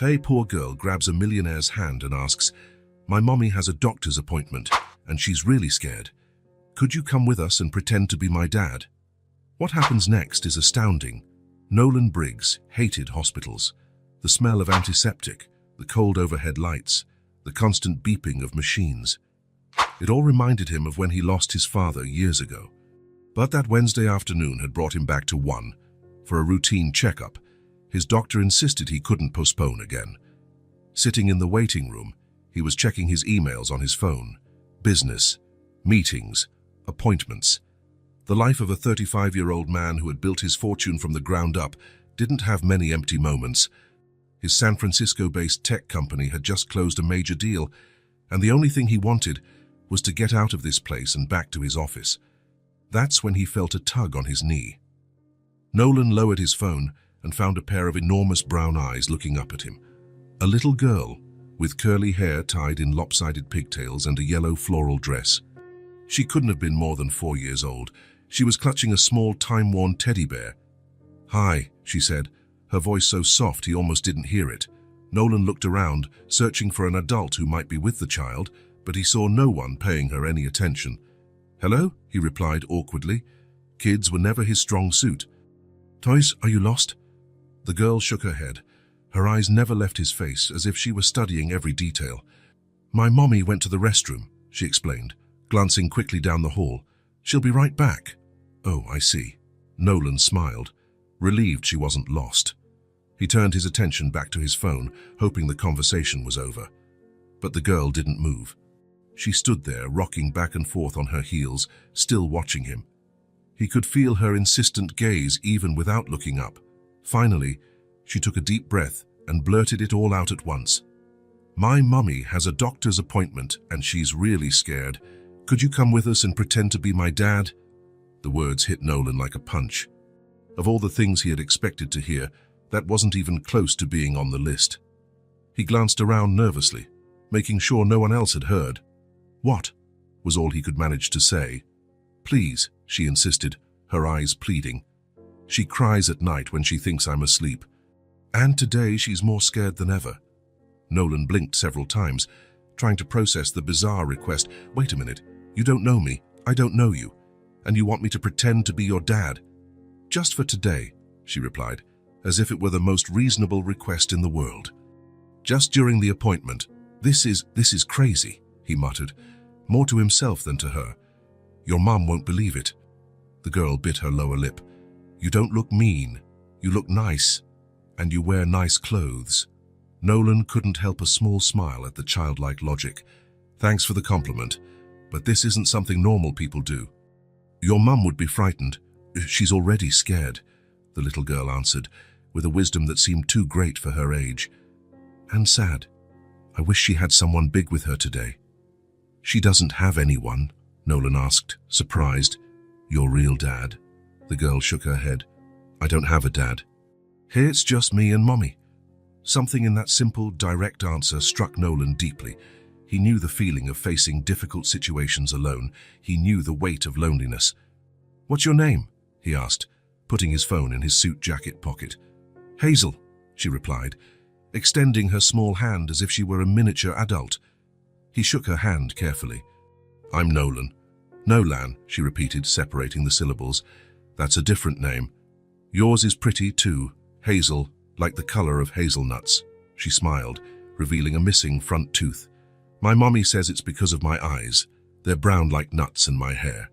Tay, poor girl, grabs a millionaire's hand and asks, "My mommy has a doctor's appointment, and she's really scared. Could you come with us and pretend to be my dad?" What happens next is astounding. Nolan Briggs hated hospitals. The smell of antiseptic, the cold overhead lights, the constant beeping of machines. It all reminded him of when he lost his father years ago. But that Wednesday afternoon had brought him back to one. For a routine checkup, his doctor insisted he couldn't postpone again. Sitting in the waiting room, he was checking his emails on his phone. Business, meetings, appointments. The life of a 35-year-old man who had built his fortune from the ground up didn't have many empty moments. His San Francisco-based tech company had just closed a major deal, and the only thing he wanted was to get out of this place and back to his office. That's when he felt a tug on his knee. Nolan lowered his phone and found a pair of enormous brown eyes looking up at him. A little girl, with curly hair tied in lopsided pigtails and a yellow floral dress. She couldn't have been more than 4 years old. She was clutching a small, time-worn teddy bear. "Hi," she said, her voice so soft he almost didn't hear it. Nolan looked around, searching for an adult who might be with the child, but he saw no one paying her any attention. "Hello?" he replied awkwardly. Kids were never his strong suit. "Toys, are you lost?" The girl shook her head. Her eyes never left his face, as if she were studying every detail. "My mommy went to the restroom," she explained, glancing quickly down the hall. "She'll be right back." "Oh, I see." Nolan smiled, relieved she wasn't lost. He turned his attention back to his phone, hoping the conversation was over. But the girl didn't move. She stood there, rocking back and forth on her heels, still watching him. He could feel her insistent gaze even without looking up. Finally, she took a deep breath and blurted it all out at once. "My mummy has a doctor's appointment and she's really scared. Could you come with us and pretend to be my dad?" The words hit Nolan like a punch. Of all the things he had expected to hear, that wasn't even close to being on the list. He glanced around nervously, making sure no one else had heard. "What?" was all he could manage to say. "Please," she insisted, her eyes pleading. "She cries at night when she thinks I'm asleep. And today she's more scared than ever." Nolan blinked several times, trying to process the bizarre request. "Wait a minute, you don't know me, I don't know you, and you want me to pretend to be your dad?" "Just for today," she replied, as if it were the most reasonable request in the world. "Just during the appointment. This is crazy," he muttered, more to himself than to her. "Your mom won't believe it." The girl bit her lower lip. "You don't look mean. You look nice. And you wear nice clothes." Nolan couldn't help a small smile at the childlike logic. "Thanks for the compliment, but this isn't something normal people do." "Your mum would be frightened. She's already scared," the little girl answered, with a wisdom that seemed too great for her age. "And sad. I wish she had someone big with her today." "She doesn't have anyone," Nolan asked, surprised. "Your real dad?" The girl shook her head. "I don't have a dad. Here it's just me and mommy." Something in that simple, direct answer struck Nolan deeply. He knew the feeling of facing difficult situations alone. He knew the weight of loneliness. "What's your name?" he asked, putting his phone in his suit jacket pocket. "Hazel," she replied, extending her small hand as if she were a miniature adult. He shook her hand carefully. "I'm Nolan." "Nolan," she repeated, separating the syllables. "That's a different name. Yours is pretty too, Hazel, like the color of hazelnuts." She smiled, revealing a missing front tooth. "My mommy says it's because of my eyes. They're brown like nuts and my hair."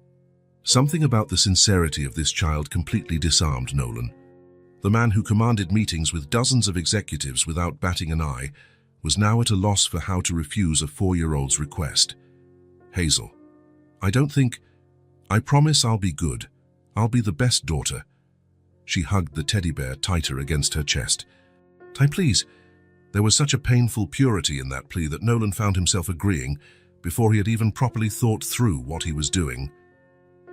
Something about the sincerity of this child completely disarmed Nolan. The man who commanded meetings with dozens of executives without batting an eye was now at a loss for how to refuse a 4-year-old's request. "Hazel, I promise I'll be good. I'll be the best daughter." She hugged the teddy bear tighter against her chest. "Ty, please." There was such a painful purity in that plea that Nolan found himself agreeing before he had even properly thought through what he was doing.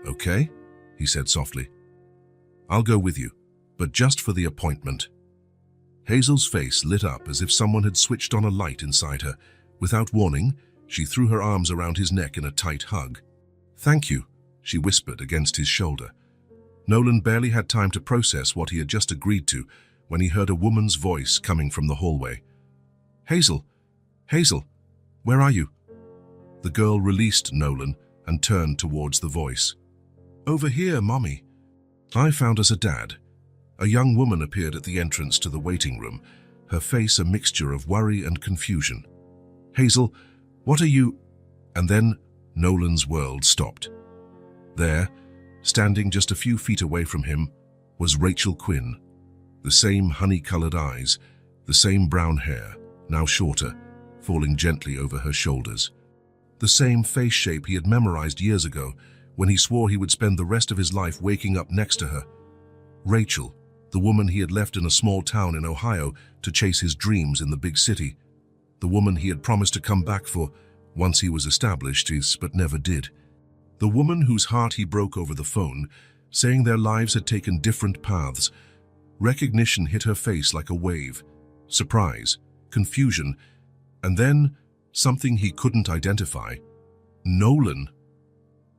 "Okay," he said softly. "I'll go with you, but just for the appointment." Hazel's face lit up as if someone had switched on a light inside her. Without warning, she threw her arms around his neck in a tight hug. "Thank you," she whispered against his shoulder. Nolan barely had time to process what he had just agreed to when he heard a woman's voice coming from the hallway. Hazel! Hazel! Where are you? The girl released Nolan and turned towards the voice. Over here, Mommy. I found us a dad. A young woman appeared at the entrance to the waiting room, her face a mixture of worry and confusion. Hazel, what are you? And then Nolan's world stopped. There, standing just a few feet away from him, was Rachel Quinn. The same honey-colored eyes, the same brown hair, now shorter, falling gently over her shoulders. The same face shape he had memorized years ago when he swore he would spend the rest of his life waking up next to her. Rachel, the woman he had left in a small town in Ohio to chase his dreams in the big city. The woman he had promised to come back for once he was established, but never did. The woman whose heart he broke over the phone, saying their lives had taken different paths. Recognition hit her face like a wave. Surprise, confusion, and then something he couldn't identify. Nolan.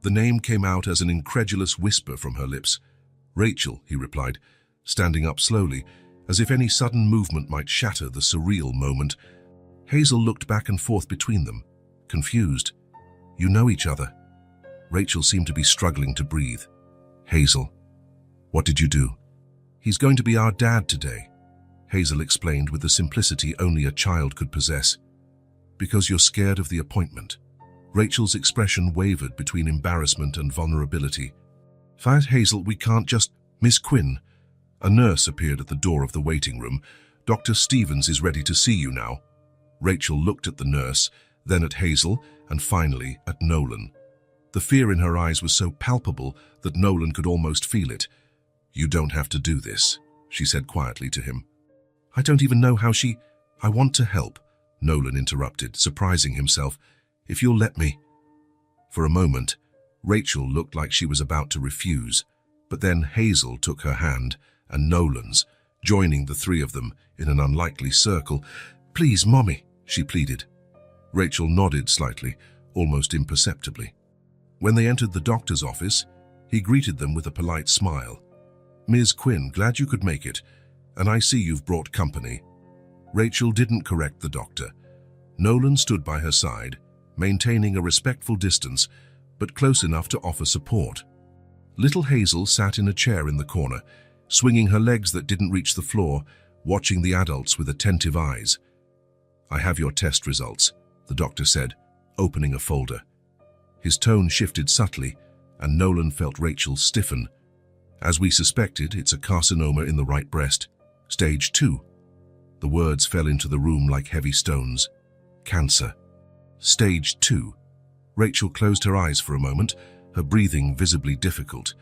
The name came out as an incredulous whisper from her lips. Rachel, he replied, standing up slowly, as if any sudden movement might shatter the surreal moment. Hazel looked back and forth between them, confused. You know each other. Rachel seemed to be struggling to breathe. Hazel, what did you do? He's going to be our dad today, Hazel explained with the simplicity only a child could possess. Because you're scared of the appointment. Rachel's expression wavered between embarrassment and vulnerability. Fight, Hazel, we can't just... Miss Quinn. A nurse appeared at the door of the waiting room. Dr. Stevens is ready to see you now. Rachel looked at the nurse, then at Hazel, and finally at Nolan. The fear in her eyes was so palpable that Nolan could almost feel it. You don't have to do this, she said quietly to him. I don't even know how she... I want to help, Nolan interrupted, surprising himself. If you'll let me. For a moment, Rachel looked like she was about to refuse, but then Hazel took her hand and Nolan's, joining the three of them in an unlikely circle. Please, Mommy, she pleaded. Rachel nodded slightly, almost imperceptibly. When they entered the doctor's office, he greeted them with a polite smile. Ms. Quinn, glad you could make it, and I see you've brought company. Rachel didn't correct the doctor. Nolan stood by her side, maintaining a respectful distance, but close enough to offer support. Little Hazel sat in a chair in the corner, swinging her legs that didn't reach the floor, watching the adults with attentive eyes. I have your test results, the doctor said, opening a folder. His tone shifted subtly, and Nolan felt Rachel stiffen. As we suspected, it's a carcinoma in the right breast. Stage 2. The words fell into the room like heavy stones. Cancer. Stage 2. Rachel closed her eyes for a moment, her breathing visibly difficult.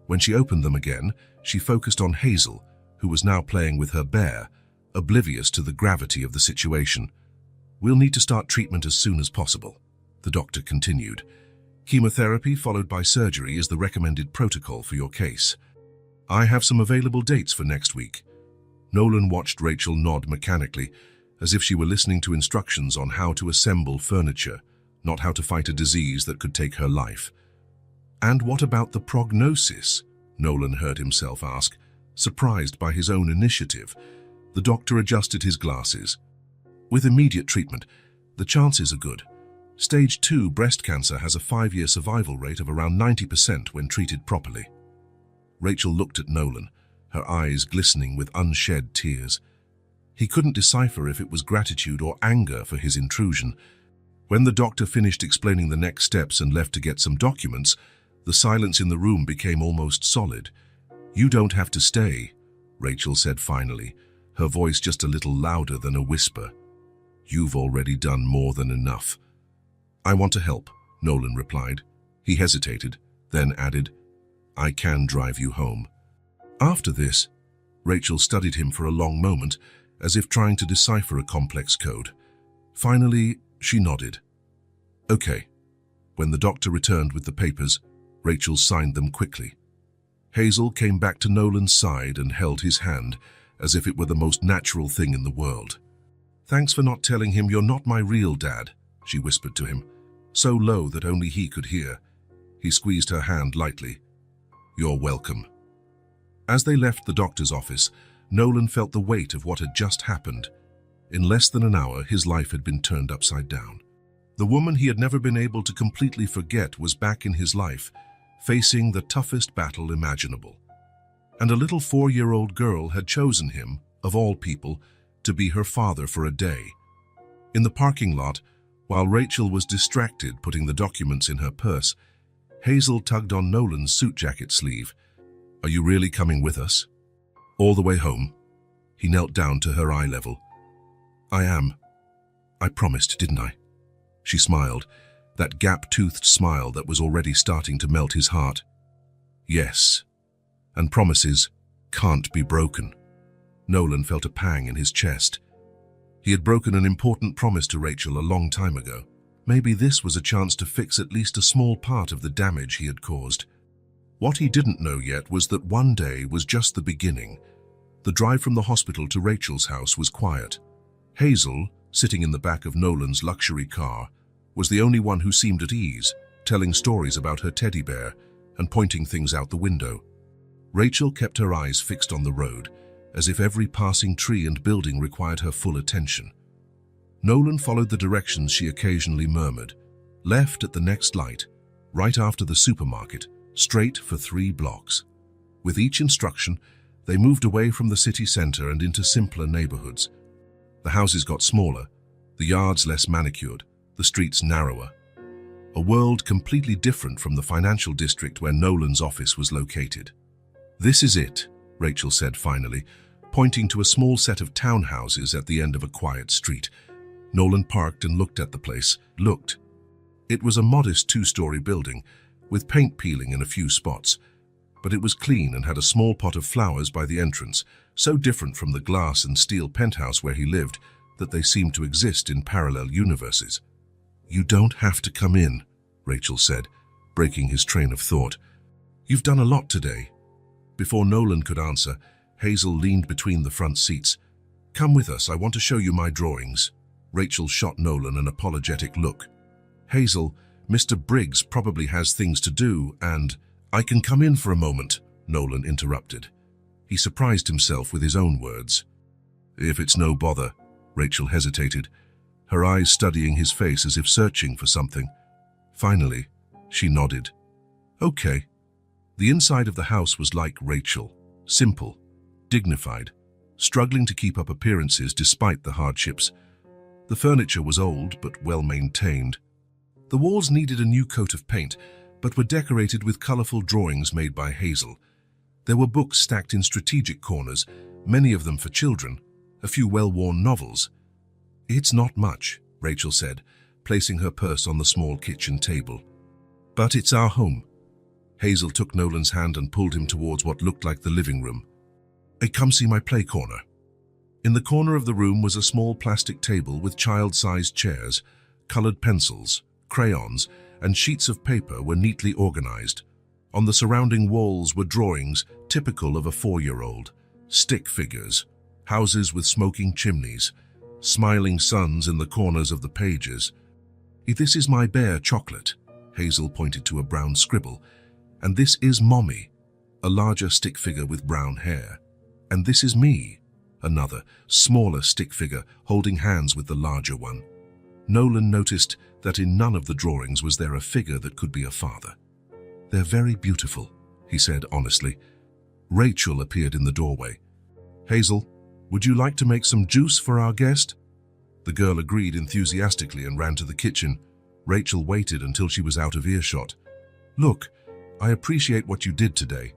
When she opened them again, she focused on Hazel, who was now playing with her bear, oblivious to the gravity of the situation. We'll need to start treatment as soon as possible, the doctor continued. Chemotherapy followed by surgery is the recommended protocol for your case. I have some available dates for next week. Nolan watched Rachel nod mechanically, as if she were listening to instructions on how to assemble furniture, not how to fight a disease that could take her life. And what about the prognosis? Nolan heard himself ask, surprised by his own initiative. The doctor adjusted his glasses. With immediate treatment, the chances are good. Stage 2 breast cancer has a 5-year survival rate of around 90% when treated properly. Rachel looked at Nolan, her eyes glistening with unshed tears. He couldn't decipher if it was gratitude or anger for his intrusion. When the doctor finished explaining the next steps and left to get some documents, the silence in the room became almost solid. You don't have to stay, Rachel said finally, her voice just a little louder than a whisper. You've already done more than enough. I want to help, Nolan replied. He hesitated, then added, I can drive you home. After this, Rachel studied him for a long moment, as if trying to decipher a complex code. Finally, she nodded. Okay. When the doctor returned with the papers, Rachel signed them quickly. Hazel came back to Nolan's side and held his hand, as if it were the most natural thing in the world. Thanks for not telling him you're not my real dad, she whispered to him, so low that only he could hear. He squeezed her hand lightly. You're welcome. As they left the doctor's office, Nolan felt the weight of what had just happened. In less than an hour, his life had been turned upside down. The woman he had never been able to completely forget was back in his life, facing the toughest battle imaginable. And a little 4-year-old girl had chosen him, of all people, to be her father for a day. In the parking lot, while Rachel was distracted putting the documents in her purse, Hazel tugged on Nolan's suit jacket sleeve. "Are you really coming with us? All the way home?" He knelt down to her eye level. "I am. I promised, didn't I?" She smiled, that gap-toothed smile that was already starting to melt his heart. "Yes. And promises can't be broken." Nolan felt a pang in his chest. He had broken an important promise to Rachel a long time ago. Maybe this was a chance to fix at least a small part of the damage he had caused. What he didn't know yet was that one day was just the beginning. The drive from the hospital to Rachel's house was quiet. Hazel, sitting in the back of Nolan's luxury car, was the only one who seemed at ease, telling stories about her teddy bear and pointing things out the window. Rachel kept her eyes fixed on the road, as if every passing tree and building required her full attention. Nolan followed the directions she occasionally murmured, left at the next light, right after the supermarket, straight for 3 blocks. With each instruction, they moved away from the city center and into simpler neighborhoods. The houses got smaller, the yards less manicured, the streets narrower. A world completely different from the financial district where Nolan's office was located. "This is it," Rachel said finally, pointing to a small set of townhouses at the end of a quiet street. Nolan parked and looked at the place. It was a modest 2-story building, with paint peeling in a few spots, but it was clean and had a small pot of flowers by the entrance, so different from the glass and steel penthouse where he lived that they seemed to exist in parallel universes. "You don't have to come in," Rachel said, breaking his train of thought. "You've done a lot today." Before Nolan could answer, Hazel leaned between the front seats. "Come with us, I want to show you my drawings." Rachel shot Nolan an apologetic look. "Hazel, Mr. Briggs probably has things to do, and—" "I can come in for a moment," Nolan interrupted. He surprised himself with his own words. "If it's no bother," Rachel hesitated, her eyes studying his face as if searching for something. Finally, she nodded. "Okay." The inside of the house was like Rachel, simple, dignified, struggling to keep up appearances despite the hardships. The furniture was old but well-maintained. The walls needed a new coat of paint, but were decorated with colorful drawings made by Hazel. There were books stacked in strategic corners, many of them for children, a few well-worn novels. "It's not much," Rachel said, placing her purse on the small kitchen table. "But it's our home." Hazel took Nolan's hand and pulled him towards what looked like the living room. "Hey, come see my play corner." In the corner of the room was a small plastic table with child-sized chairs. Colored pencils, crayons, and sheets of paper were neatly organized. On the surrounding walls were drawings typical of a 4-year-old. Stick figures, houses with smoking chimneys, smiling suns in the corners of the pages. "This is my bear, Chocolate," Hazel pointed to a brown scribble. "And this is Mommy," a larger stick figure with brown hair. "And this is me," another, smaller stick figure holding hands with the larger one. Nolan noticed that in none of the drawings was there a figure that could be a father. "They're very beautiful," he said honestly. Rachel appeared in the doorway. "Hazel, would you like to make some juice for our guest?" The girl agreed enthusiastically and ran to the kitchen. Rachel waited until she was out of earshot. "Look, I appreciate what you did today.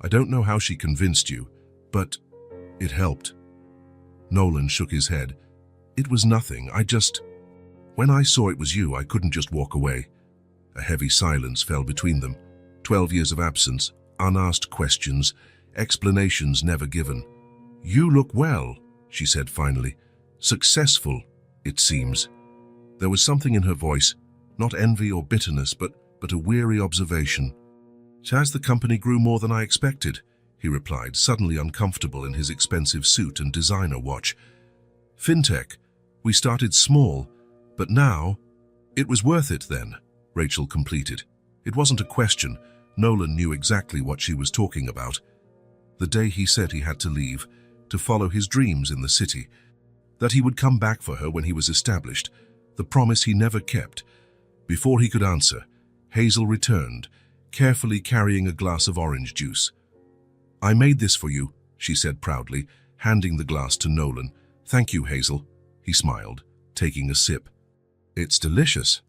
I don't know how she convinced you, but it helped." Nolan shook his head. "It was nothing, When I saw it was you, I couldn't just walk away." A heavy silence fell between them. 12 years of absence, unasked questions, explanations never given. "You look well," she said finally. "Successful, it seems." There was something in her voice, not envy or bitterness, but a weary observation. "As the company grew more than I expected," he replied, suddenly uncomfortable in his expensive suit and designer watch. "Fintech, we started small, but now—" "It was worth it then," Rachel completed. It wasn't a question. Nolan knew exactly what she was talking about. The day he said he had to leave, to follow his dreams in the city. that he would come back for her when he was established, the promise he never kept. Before he could answer, Hazel returned, carefully carrying a glass of orange juice. "I made this for you," she said proudly, handing the glass to Nolan. "Thank you, Hazel," he smiled, taking a sip. "It's delicious."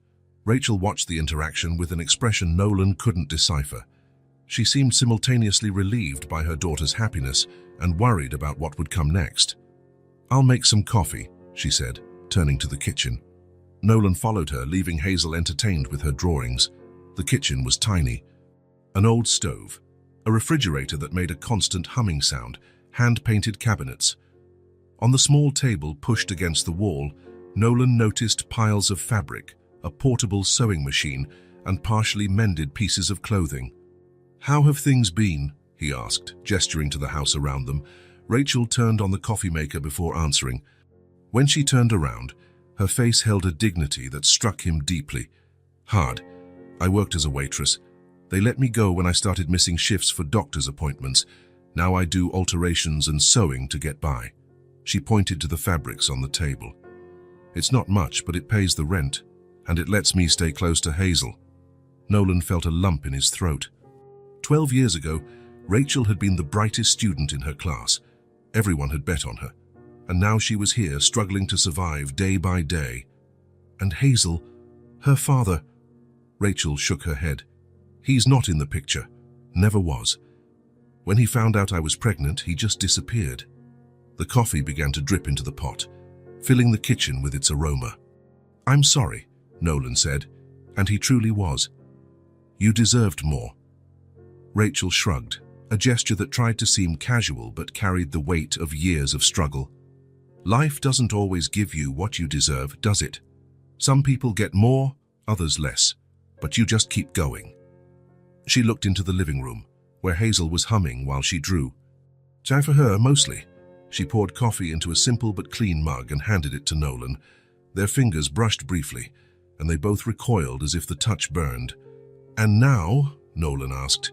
Rachel watched the interaction with an expression Nolan couldn't decipher. She seemed simultaneously relieved by her daughter's happiness and worried about what would come next. "I'll make some coffee," she said, turning to the kitchen. Nolan followed her, leaving Hazel entertained with her drawings. The kitchen was tiny. An old stove, a refrigerator that made a constant humming sound, hand-painted cabinets. On the small table pushed against the wall, Nolan noticed piles of fabric, a portable sewing machine, and partially mended pieces of clothing. "How have things been?" he asked, gesturing to the house around them. Rachel turned on the coffee maker before answering. When she turned around, her face held a dignity that struck him deeply. "Hard. I worked as a waitress. They let me go when I started missing shifts for doctor's appointments. Now I do alterations and sewing to get by." She pointed to the fabrics on the table. "It's not much, but it pays the rent, and it lets me stay close to Hazel." Nolan felt a lump in his throat. 12 years ago, Rachel had been the brightest student in her class. Everyone had bet on her, and now she was here struggling to survive day by day. And Hazel, her father. Rachel shook her head. "He's not in the picture. Never was. When he found out I was pregnant, he just disappeared." The coffee began to drip into the pot, filling the kitchen with its aroma. "I'm sorry," Nolan said, and he truly was. "You deserved more." Rachel shrugged, a gesture that tried to seem casual but carried the weight of years of struggle. Life doesn't always give you what you deserve, does it? Some people get more, others less, but you just keep going. She looked into the living room, where Hazel was humming while she drew. "Time for her, mostly." She poured coffee into a simple but clean mug and handed it to Nolan. Their fingers brushed briefly, and they both recoiled as if the touch burned. "And now?" Nolan asked.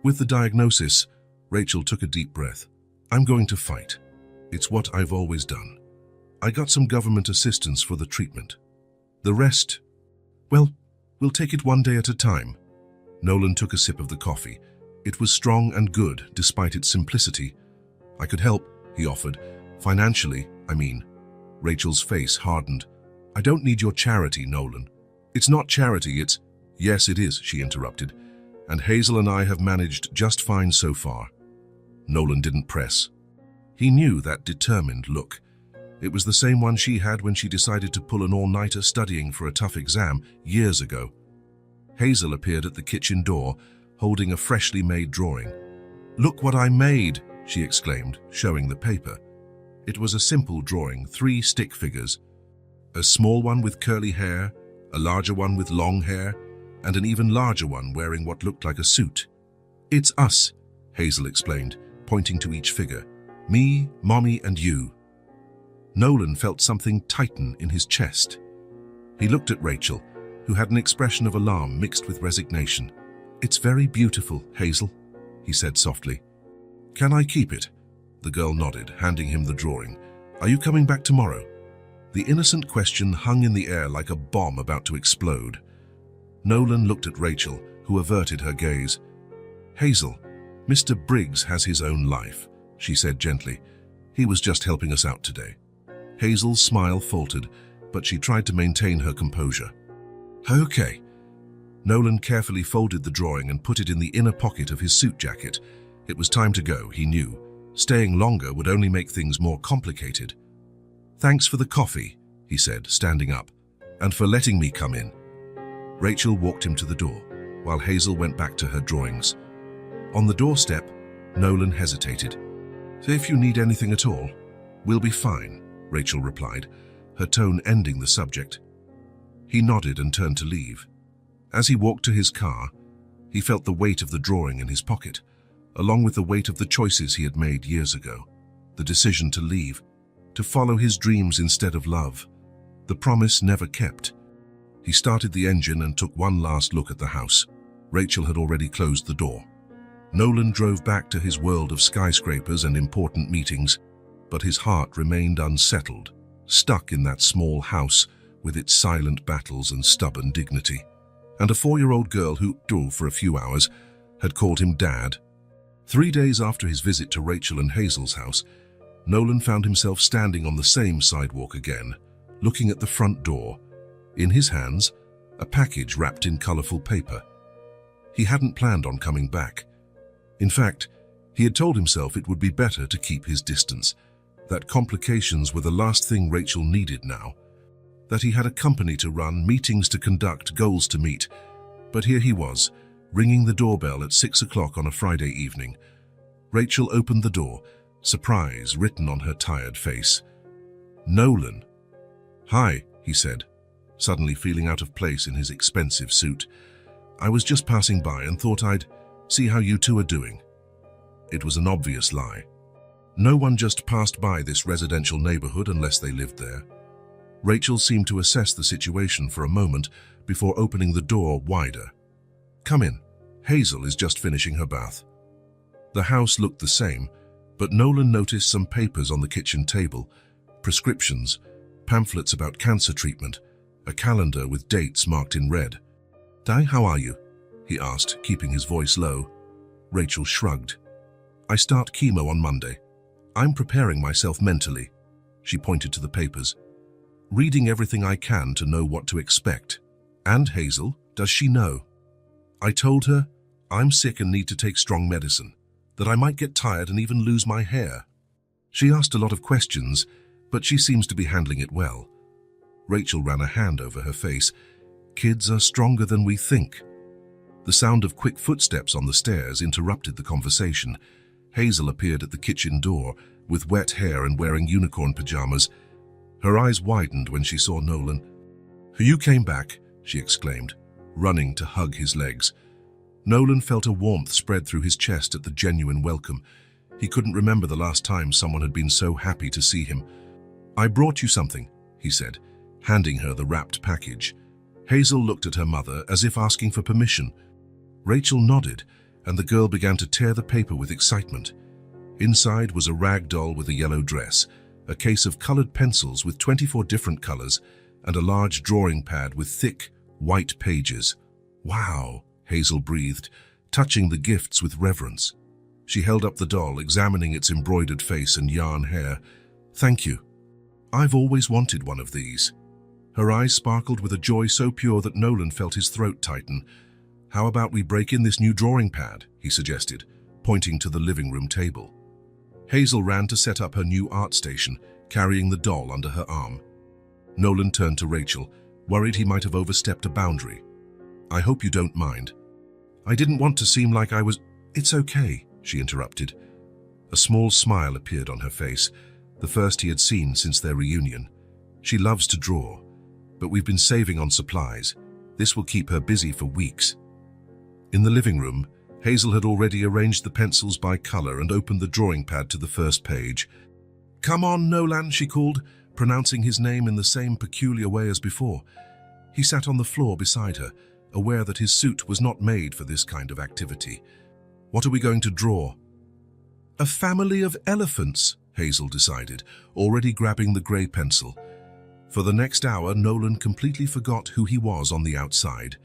With the diagnosis, Rachel took a deep breath. "I'm going to fight. It's what I've always done. I got some government assistance for the treatment. The rest, well, we'll take it one day at a time." Nolan took a sip of the coffee. It was strong and good, despite its simplicity. "I could help," he offered. "Financially, I mean." Rachel's face hardened. "I don't need your charity, Nolan." "It's not charity, it's—" "Yes, it is," she interrupted. "And Hazel and I have managed just fine so far." Nolan didn't press. He knew that determined look. It was the same one she had when she decided to pull an all-nighter studying for a tough exam years ago. Hazel appeared at the kitchen door, holding a freshly made drawing. "Look what I made!" she exclaimed, showing the paper. It was a simple drawing, 3 stick figures. A small one with curly hair, a larger one with long hair, and an even larger one wearing what looked like a suit. "It's us," Hazel explained, pointing to each figure. "Me, Mommy, and you." Nolan felt something tighten in his chest. He looked at Rachel, who had an expression of alarm mixed with resignation. "It's very beautiful, Hazel," he said softly. "Can I keep it?" The girl nodded, handing him the drawing. "Are you coming back tomorrow?" The innocent question hung in the air like a bomb about to explode. Nolan looked at Rachel, who averted her gaze. "Hazel, Mr. Briggs has his own life," she said gently. "He was just helping us out today." Hazel's smile faltered, but she tried to maintain her composure. "Okay." Nolan carefully folded the drawing and put it in the inner pocket of his suit jacket. It was time to go, he knew. Staying longer would only make things more complicated. "Thanks for the coffee," he said, standing up, "and for letting me come in." Rachel walked him to the door, while Hazel went back to her drawings. On the doorstep, Nolan hesitated. "So if you need anything at all, we'll be fine," Rachel replied, her tone ending the subject. He nodded and turned to leave. As he walked to his car, he felt the weight of the drawing in his pocket, along with the weight of the choices he had made years ago. The decision to leave, to follow his dreams instead of love. The promise never kept. He started the engine and took one last look at the house. Rachel had already closed the door. Nolan drove back to his world of skyscrapers and important meetings, but his heart remained unsettled. stuck in that small house with its silent battles and stubborn dignity. And a 4-year-old girl who, for a few hours, had called him Dad. 3 days after his visit to Rachel and Hazel's house, Nolan found himself standing on the same sidewalk again, looking at the front door. In his hands, a package wrapped in colorful paper. He hadn't planned on coming back. In fact, he had told himself it would be better to keep his distance, that complications were the last thing Rachel needed now, that he had a company to run, meetings to conduct, goals to meet. But here he was, ringing the doorbell at 6 o'clock on a Friday evening. Rachel opened the door, surprise written on her tired face. "Nolan." "Hi," he said, suddenly feeling out of place in his expensive suit. "I was just passing by and thought I'd see how you two are doing." It was an obvious lie. No one just passed by this residential neighborhood unless they lived there. Rachel seemed to assess the situation for a moment before opening the door wider. "Come in. Hazel is just finishing her bath." The house looked the same, but Nolan noticed some papers on the kitchen table, prescriptions, pamphlets about cancer treatment, a calendar with dates marked in red. "Di, how are you?" he asked, keeping his voice low. Rachel shrugged. "I start chemo on Monday. I'm preparing myself mentally." She pointed to the papers. "Reading everything I can to know what to expect." "And Hazel, does she know?" "I told her I'm sick and need to take strong medicine, that I might get tired and even lose my hair." She asked a lot of questions, but she seems to be handling it well. Rachel ran a hand over her face. "Kids are stronger than we think." The sound of quick footsteps on the stairs interrupted the conversation. Hazel appeared at the kitchen door, with wet hair and wearing unicorn pajamas. Her eyes widened when she saw Nolan. "You came back," she exclaimed, running to hug his legs. Nolan felt a warmth spread through his chest at the genuine welcome. He couldn't remember the last time someone had been so happy to see him. "I brought you something," he said, handing her the wrapped package. Hazel looked at her mother as if asking for permission. Rachel nodded, and the girl began to tear the paper with excitement. Inside was a rag doll with a yellow dress, a case of colored pencils with 24 different colors, and a large drawing pad with thick, white pages. "Wow," Hazel breathed, touching the gifts with reverence. She held up the doll, examining its embroidered face and yarn hair. "Thank you. I've always wanted one of these." Her eyes sparkled with a joy so pure that Nolan felt his throat tighten. "How about we break in this new drawing pad?" he suggested, pointing to the living room table. Hazel ran to set up her new art station, carrying the doll under her arm. Nolan turned to Rachel, worried he might have overstepped a boundary. "I hope you don't mind." "I didn't want to seem like I was—" "It's okay," she interrupted. A small smile appeared on her face, the first he had seen since their reunion. "She loves to draw, but we've been saving on supplies. This will keep her busy for weeks." In the living room, Hazel had already arranged the pencils by color and opened the drawing pad to the first page. "Come on, Nolan," she called, pronouncing his name in the same peculiar way as before. He sat on the floor beside her, aware that his suit was not made for this kind of activity. "What are we going to draw?" "A family of elephants," Hazel decided, already grabbing the gray pencil. For the next hour, Nolan completely forgot who he was on the outside.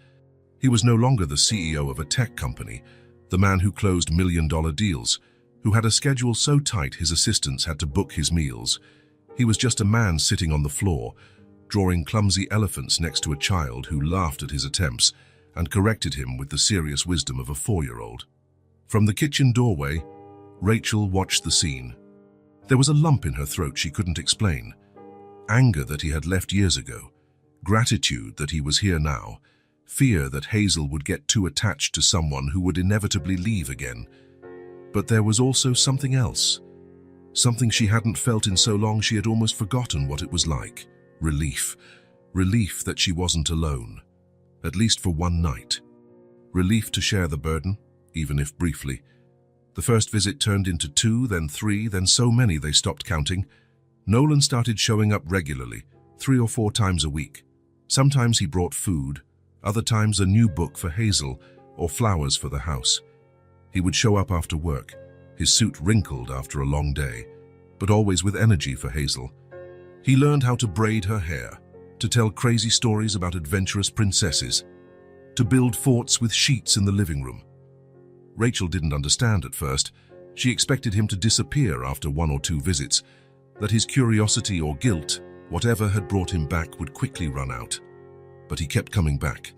He was no longer the CEO of a tech company, the man who closed million-dollar deals, who had a schedule so tight his assistants had to book his meals. He was just a man sitting on the floor, drawing clumsy elephants next to a child who laughed at his attempts and corrected him with the serious wisdom of a 4-year-old. From the kitchen doorway, Rachel watched the scene. There was a lump in her throat she couldn't explain. Anger that he had left years ago, gratitude that he was here now, fear that Hazel would get too attached to someone who would inevitably leave again. But there was also something else, something she hadn't felt in so long she had almost forgotten what it was like. Relief. Relief that she wasn't alone, at least for one night. Relief to share the burden, even if briefly. The first visit turned into 2, then 3, then so many they stopped counting. Nolan started showing up regularly, 3 or 4 times a week. Sometimes he brought food, other times a new book for Hazel or flowers for the house. He would show up after work, his suit wrinkled after a long day, but always with energy for Hazel. He learned how to braid her hair, to tell crazy stories about adventurous princesses, to build forts with sheets in the living room. Rachel didn't understand at first. She expected him to disappear after 1 or 2 visits, that his curiosity or guilt, whatever had brought him back, would quickly run out. But he kept coming back.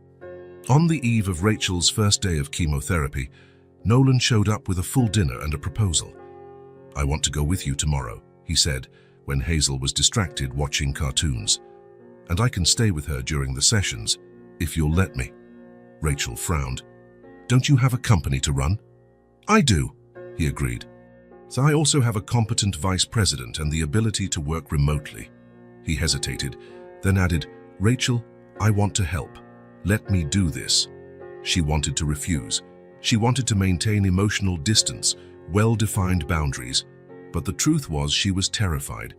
On the eve of Rachel's first day of chemotherapy, Nolan showed up with a full dinner and a proposal. "I want to go with you tomorrow," he said, when Hazel was distracted watching cartoons. "And I can stay with her during the sessions, if you'll let me." Rachel frowned. "Don't you have a company to run?" "I do," he agreed. "So I also have a competent vice president and the ability to work remotely." He hesitated, then added, "Rachel, I want to help. Let me do this." She wanted to refuse. She wanted to maintain emotional distance, well-defined boundaries. But the truth was she was terrified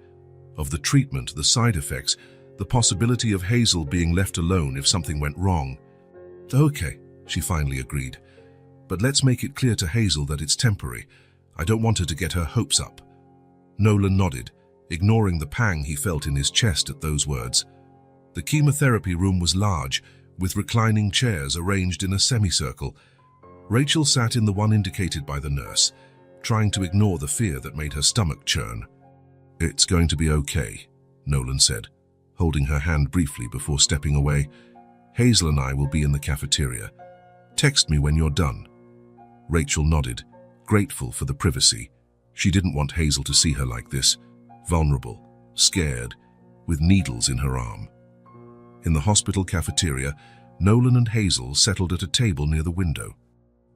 of the treatment, the side effects, the possibility of Hazel being left alone if something went wrong. "Okay," she finally agreed. "But let's make it clear to Hazel that it's temporary. I don't want her to get her hopes up." Nolan nodded, ignoring the pang he felt in his chest at those words. The chemotherapy room was large, with reclining chairs arranged in a semicircle. Rachel sat in the one indicated by the nurse, trying to ignore the fear that made her stomach churn. "It's going to be okay," Nolan said, holding her hand briefly before stepping away. "Hazel and I will be in the cafeteria. Text me when you're done." Rachel nodded, grateful for the privacy. She didn't want Hazel to see her like this, vulnerable, scared, with needles in her arm. In the hospital cafeteria, Nolan and Hazel settled at a table near the window.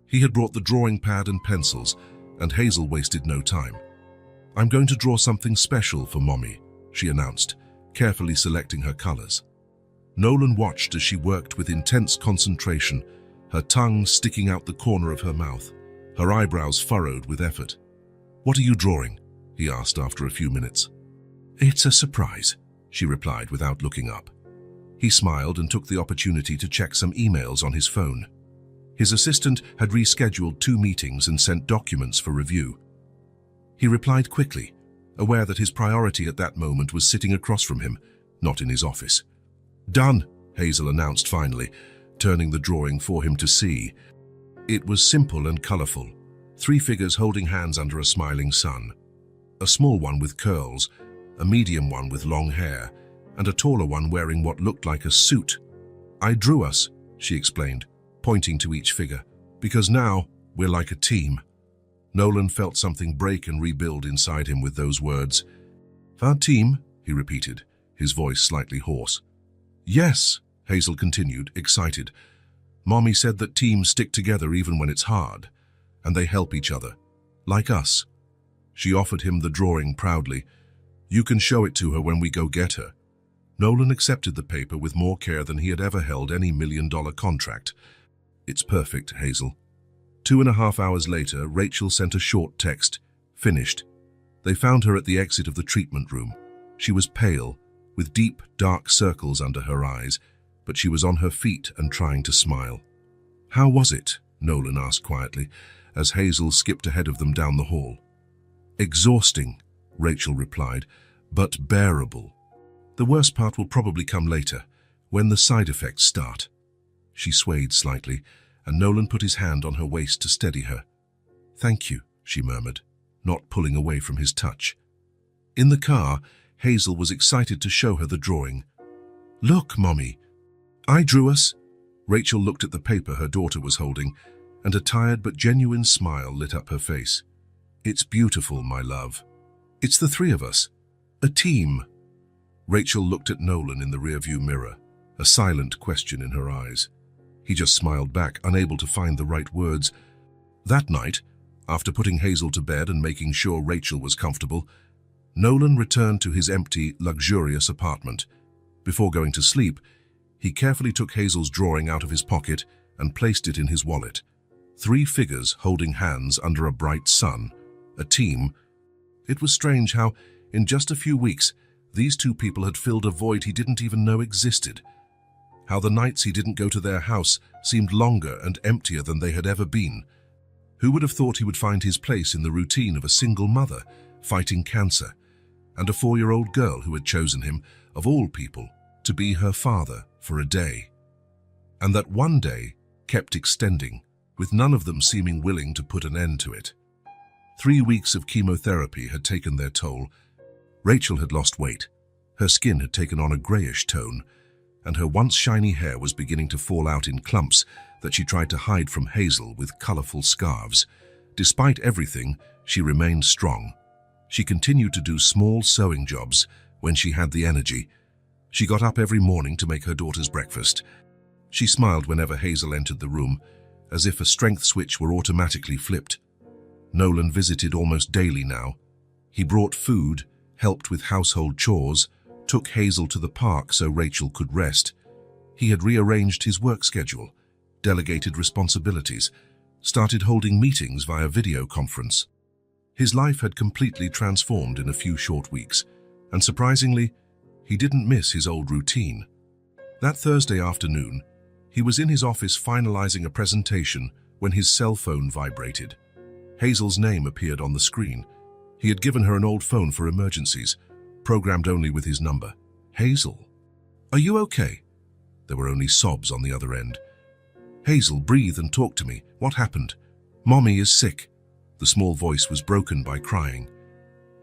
He had brought the drawing pad and pencils, and Hazel wasted no time. "I'm going to draw something special for Mommy," she announced, carefully selecting her colors. Nolan watched as she worked with intense concentration, her tongue sticking out the corner of her mouth, her eyebrows furrowed with effort. "What are you drawing?" he asked after a few minutes. "It's a surprise," she replied without looking up. He smiled and took the opportunity to check some emails on his phone. His assistant had rescheduled 2 meetings and sent documents for review. He replied quickly, aware that his priority at that moment was sitting across from him, not in his office. "Done," Hazel announced finally, turning the drawing for him to see. It was simple and colorful, 3 figures holding hands under a smiling sun. A small one with curls, a medium one with long hair, and a taller one wearing what looked like a suit. "I drew us," she explained, pointing to each figure, "because now we're like a team." Nolan felt something break and rebuild inside him with those words. "Our team," he repeated, his voice slightly hoarse. "Yes," Hazel continued, excited. "Mommy said that teams stick together even when it's hard, and they help each other, like us." She offered him the drawing proudly. "You can show it to her when we go get her." Nolan accepted the paper with more care than he had ever held any $1 million contract. "It's perfect, Hazel." 2.5 hours later, Rachel sent a short text. "Finished." They found her at the exit of the treatment room. She was pale, with deep, dark circles under her eyes, but she was on her feet and trying to smile. "How was it?" Nolan asked quietly, as Hazel skipped ahead of them down the hall. "Exhausting," Rachel replied, "but bearable. The worst part will probably come later, when the side effects start." She swayed slightly, and Nolan put his hand on her waist to steady her. "Thank you," she murmured, not pulling away from his touch. In the car, Hazel was excited to show her the drawing. "Look, Mommy, I drew us." Rachel looked at the paper her daughter was holding, and a tired but genuine smile lit up her face. "It's beautiful, my love. It's the 3 of us. A team." Rachel looked at Nolan in the rearview mirror, a silent question in her eyes. He just smiled back, unable to find the right words. That night, after putting Hazel to bed and making sure Rachel was comfortable, Nolan returned to his empty, luxurious apartment. Before going to sleep, he carefully took Hazel's drawing out of his pocket and placed it in his wallet. 3 figures holding hands under a bright sun. A team. It was strange how, in just a few weeks, these 2 people had filled a void he didn't even know existed. How the nights he didn't go to their house seemed longer and emptier than they had ever been. Who would have thought he would find his place in the routine of a single mother, fighting cancer? and a 4-year-old girl who had chosen him, of all people, to be her father for a day. And that one day kept extending, with none of them seeming willing to put an end to it. 3 weeks of chemotherapy had taken their toll. Rachel had lost weight. Her skin had taken on a grayish tone, and her once shiny hair was beginning to fall out in clumps that she tried to hide from Hazel with colorful scarves. Despite everything, she remained strong. She continued to do small sewing jobs when she had the energy. She got up every morning to make her daughter's breakfast. She smiled whenever Hazel entered the room, as if a strength switch were automatically flipped. Nolan visited almost daily now. He brought food, helped with household chores, took Hazel to the park so Rachel could rest. He had rearranged his work schedule, delegated responsibilities, started holding meetings via video conference. His life had completely transformed in a few short weeks, and surprisingly, he didn't miss his old routine. That Thursday afternoon, he was in his office finalizing a presentation when his cell phone vibrated. Hazel's name appeared on the screen. He had given her an old phone for emergencies, programmed only with his number. Hazel, are you okay? There were only sobs on the other end. Hazel, breathe and talk to me. What happened? Mommy is sick. The small voice was broken by crying.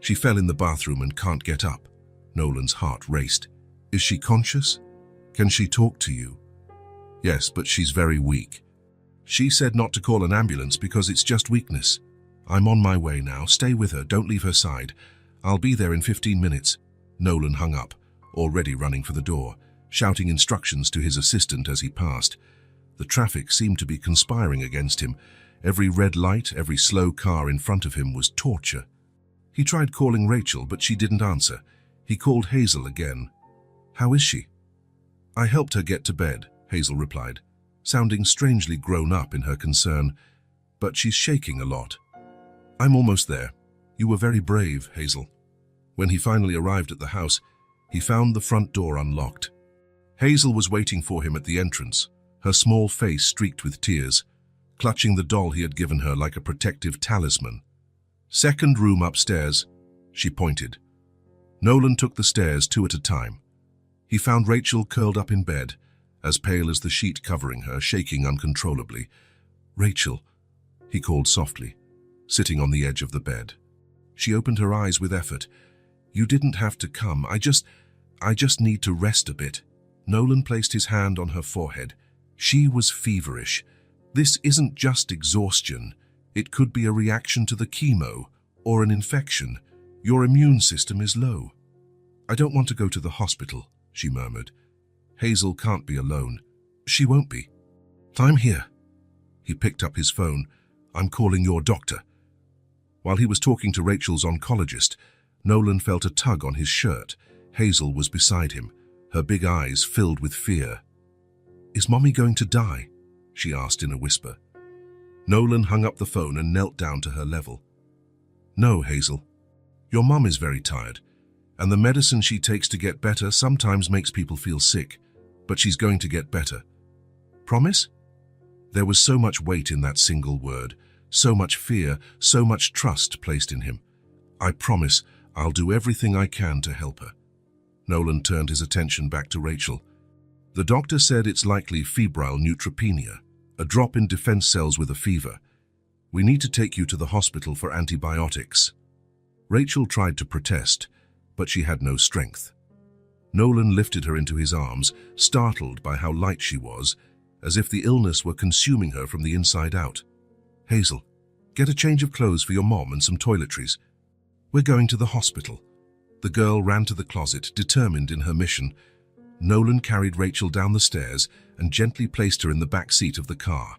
She fell in the bathroom and can't get up. Nolan's heart raced. Is she conscious? Can she talk to you? Yes, but she's very weak. She said not to call an ambulance because it's just weakness. I'm on my way now. Stay with her. Don't leave her side. I'll be there in 15 minutes. Nolan hung up, already running for the door, shouting instructions to his assistant as he passed. The traffic seemed to be conspiring against him. Every red light, every slow car in front of him was torture. He tried calling Rachel, but she didn't answer. He called Hazel again. How is she? I helped her get to bed, Hazel replied, sounding strangely grown up in her concern. But she's shaking a lot. I'm almost there. You were very brave, Hazel. When he finally arrived at the house, he found the front door unlocked. Hazel was waiting for him at the entrance, her small face streaked with tears, clutching the doll he had given her like a protective talisman. Second room upstairs, she pointed. Nolan took the stairs 2 at a time. He found Rachel curled up in bed, as pale as the sheet covering her, shaking uncontrollably. Rachel, he called softly, sitting on the edge of the bed. She opened her eyes with effort. You didn't have to come. I just need to rest a bit. Nolan placed his hand on her forehead. She was feverish. This isn't just exhaustion. It could be a reaction to the chemo or an infection. Your immune system is low. I don't want to go to the hospital, she murmured. Hazel can't be alone. She won't be. I'm here. He picked up his phone. I'm calling your doctor. While he was talking to Rachel's oncologist, Nolan felt a tug on his shirt. Hazel was beside him, her big eyes filled with fear. Is Mommy going to die? She asked in a whisper. Nolan hung up the phone and knelt down to her level. No, Hazel. Your mum is very tired, and the medicine she takes to get better sometimes makes people feel sick, but she's going to get better. Promise? There was so much weight in that single word, so much fear, so much trust placed in him. I promise I'll do everything I can to help her. Nolan turned his attention back to Rachel. The doctor said it's likely febrile neutropenia, a drop in defense cells with a fever. We need to take you to the hospital for antibiotics. Rachel tried to protest, but she had no strength. Nolan lifted her into his arms, startled by how light she was, as if the illness were consuming her from the inside out. Hazel, get a change of clothes for your mom and some toiletries. We're going to the hospital. The girl ran to the closet, determined in her mission. Nolan carried Rachel down the stairs and gently placed her in the back seat of the car.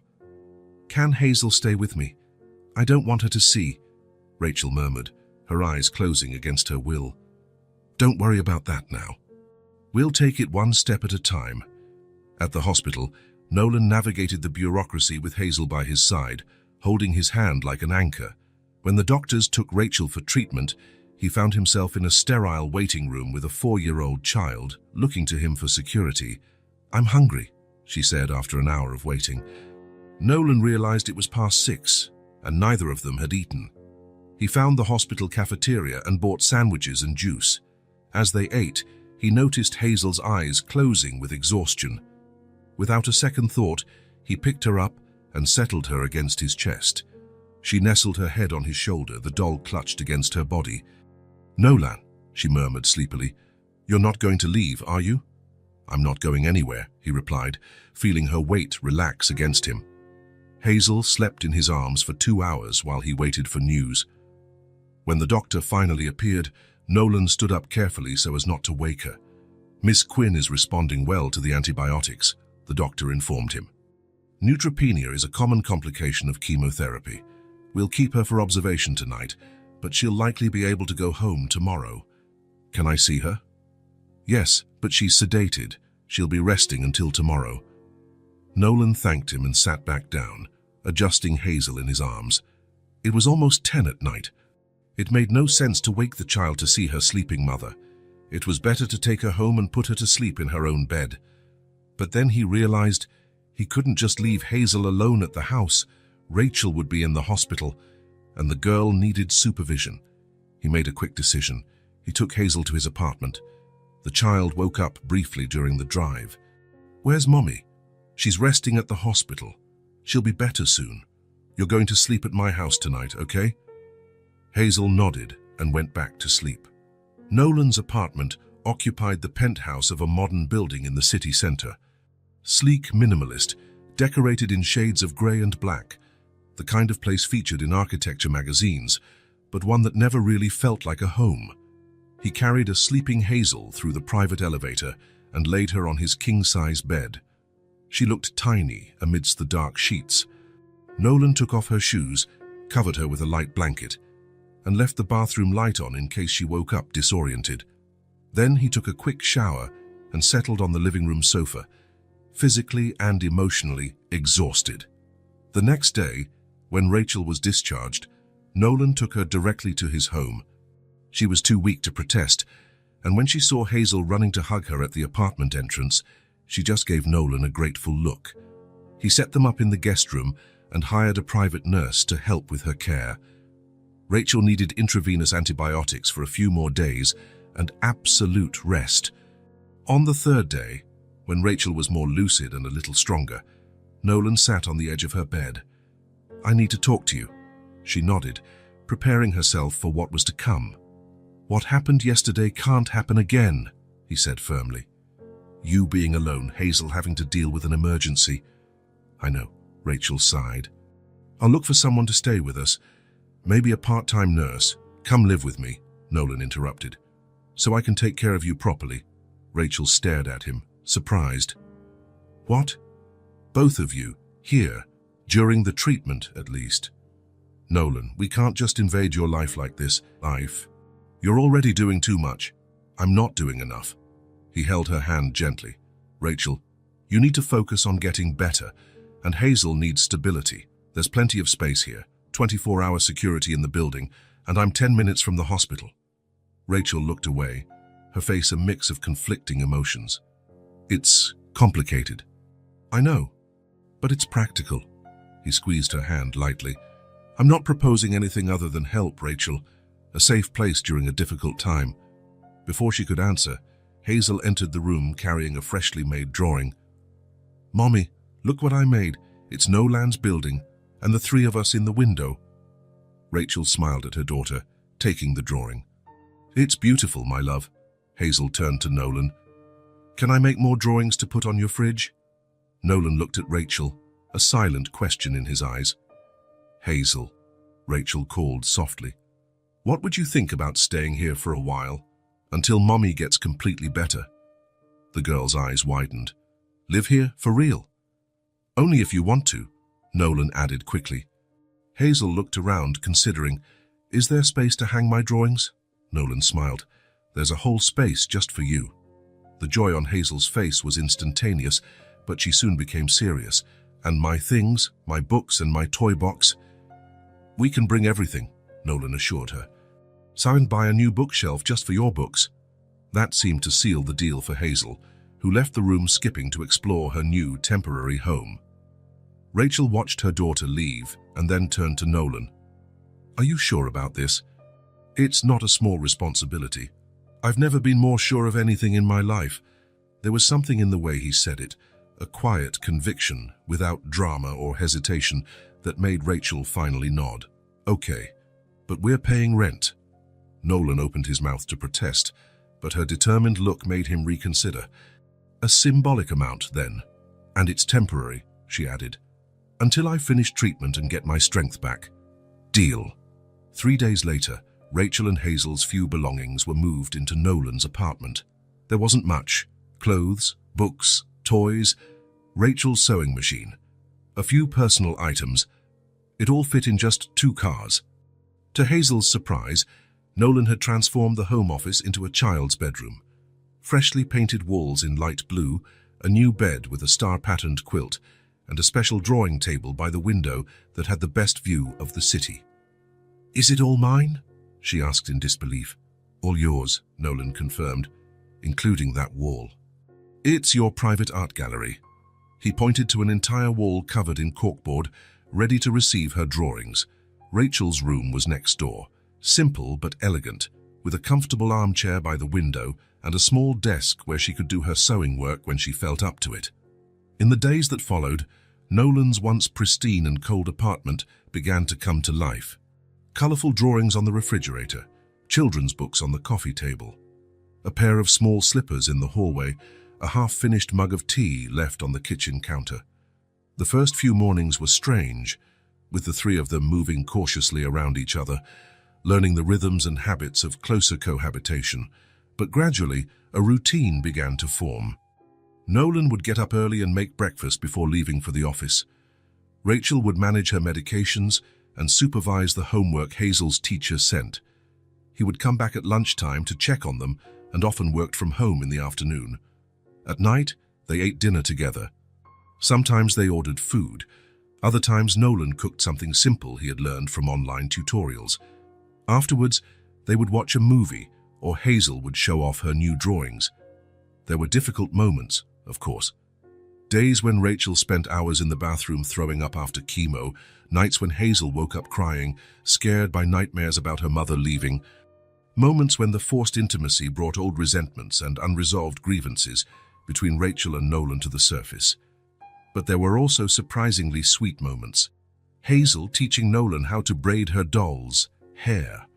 Can Hazel stay with me? I don't want her to see, Rachel murmured, her eyes closing against her will. Don't worry about that now. We'll take it one step at a time. At the hospital, Nolan navigated the bureaucracy with Hazel by his side, holding his hand like an anchor. When the doctors took Rachel for treatment, he found himself in a sterile waiting room with a 4-year-old child, looking to him for security. I'm hungry, she said after an hour of waiting. Nolan realized it was past 6, and neither of them had eaten. He found the hospital cafeteria and bought sandwiches and juice. As they ate, he noticed Hazel's eyes closing with exhaustion. Without a second thought, he picked her up and settled her against his chest. She nestled her head on his shoulder, the doll clutched against her body. "Nolan," she murmured sleepily, "you're not going to leave, are you?" "I'm not going anywhere," he replied, feeling her weight relax against him. Hazel slept in his arms for 2 hours while he waited for news. When the doctor finally appeared, Nolan stood up carefully so as not to wake her. "Miss Quinn is responding well to the antibiotics," the doctor informed him. "Neutropenia is a common complication of chemotherapy. We'll keep her for observation tonight, but she'll likely be able to go home tomorrow. Can I see her?" "Yes, but she's sedated. She'll be resting until tomorrow." Nolan thanked him and sat back down, adjusting Hazel in his arms. It was almost 10 at night. It made no sense to wake the child to see her sleeping mother. It was better to take her home and put her to sleep in her own bed. But then he realized he couldn't just leave Hazel alone at the house. Rachel would be in the hospital, and the girl needed supervision. He made a quick decision. He took Hazel to his apartment. The child woke up briefly during the drive. "Where's Mommy?" "She's resting at the hospital. She'll be better soon. You're going to sleep at my house tonight, okay?" Hazel nodded and went back to sleep. Nolan's apartment occupied the penthouse of a modern building in the city center. Sleek minimalist, decorated in shades of grey and black, the kind of place featured in architecture magazines, but one that never really felt like a home. He carried a sleeping Hazel through the private elevator and laid her on his king-size bed. She looked tiny amidst the dark sheets. Nolan took off her shoes, covered her with a light blanket, and left the bathroom light on in case she woke up disoriented. Then he took a quick shower and settled on the living room sofa, physically and emotionally exhausted. The next day, when Rachel was discharged, Nolan took her directly to his home. She was too weak to protest, and when she saw Hazel running to hug her at the apartment entrance, she just gave Nolan a grateful look. He set them up in the guest room and hired a private nurse to help with her care. Rachel needed intravenous antibiotics for a few more days and absolute rest. On the third day, when Rachel was more lucid and a little stronger, Nolan sat on the edge of her bed. "I need to talk to you." She nodded, preparing herself for what was to come. "What happened yesterday can't happen again," he said firmly. "You being alone, Hazel having to deal with an emergency." "I know," Rachel sighed. "I'll look for someone to stay with us. Maybe a part-time nurse. Come live with me," Nolan interrupted. "So I can take care of you properly." Rachel stared at him, surprised. "What? Both of you, here, during the treatment at least?" "Nolan, we can't just invade your life like this. You're already doing too much. I'm not doing enough." He held her hand gently. "Rachel, you need to focus on getting better, and Hazel needs stability. There's plenty of space here. 24-hour security in the building, and I'm 10 minutes from the hospital." Rachel looked away, her face a mix of conflicting emotions. "It's complicated." "I know, but it's practical." He squeezed her hand lightly. "I'm not proposing anything other than help, Rachel, a safe place during a difficult time." Before she could answer, Hazel entered the room carrying a freshly made drawing. "Mommy, look what I made. It's Nolan's building, and the three of us in the window." Rachel smiled at her daughter, taking the drawing. "It's beautiful, my love." Hazel turned to Nolan. "Can I make more drawings to put on your fridge?" Nolan looked at Rachel, a silent question in his eyes. "Hazel," Rachel called softly, "what would you think about staying here for a while, until Mommy gets completely better?" The girl's eyes widened. "Live here, for real?" "Only if you want to," Nolan added quickly. Hazel looked around, considering, "Is there space to hang my drawings?" Nolan smiled. "There's a whole space just for you." The joy on Hazel's face was instantaneous, but she soon became serious. "And my things, my books and my toy box?" "We can bring everything," Nolan assured her. "So I can buy a new bookshelf just for your books." That seemed to seal the deal for Hazel, who left the room skipping to explore her new temporary home. Rachel watched her daughter leave and then turned to Nolan. Are you sure about this? It's not a small responsibility. I've never been more sure of anything in my life. There was something in the way he said it, a quiet conviction without drama or hesitation that made Rachel finally nod. Okay, but we're paying rent. Nolan opened his mouth to protest, but her determined look made him reconsider. A symbolic amount, then. And it's temporary, she added. Until I finish treatment and get my strength back. Deal. 3 days later, Rachel and Hazel's few belongings were moved into Nolan's apartment. There wasn't much. Clothes, books, toys, Rachel's sewing machine, a few personal items. It all fit in just 2 cars. To Hazel's surprise, Nolan had transformed the home office into a child's bedroom. Freshly painted walls in light blue, a new bed with a star-patterned quilt, and a special drawing table by the window that had the best view of the city. "Is it all mine?" she asked in disbelief. "All yours," Nolan confirmed, including that wall. "It's your private art gallery." He pointed to an entire wall covered in corkboard, ready to receive her drawings. Rachel's room was next door, simple but elegant, with a comfortable armchair by the window and a small desk where she could do her sewing work when she felt up to it. In the days that followed, Nolan's once pristine and cold apartment began to come to life. Colorful drawings on the refrigerator, children's books on the coffee table, a pair of small slippers in the hallway, a half-finished mug of tea left on the kitchen counter. The first few mornings were strange, with the 3 of them moving cautiously around each other, learning the rhythms and habits of closer cohabitation, but gradually a routine began to form. Nolan would get up early and make breakfast before leaving for the office. Rachel would manage her medications and supervise the homework Hazel's teacher sent. He would come back at lunchtime to check on them and often worked from home in the afternoon. At night, they ate dinner together. Sometimes they ordered food. Other times Nolan cooked something simple he had learned from online tutorials. Afterwards, they would watch a movie, or Hazel would show off her new drawings. There were difficult moments, of course. Days when Rachel spent hours in the bathroom throwing up after chemo, nights when Hazel woke up crying, scared by nightmares about her mother leaving, moments when the forced intimacy brought old resentments and unresolved grievances between Rachel and Nolan to the surface. But there were also surprisingly sweet moments. Hazel teaching Nolan how to braid her doll's hair.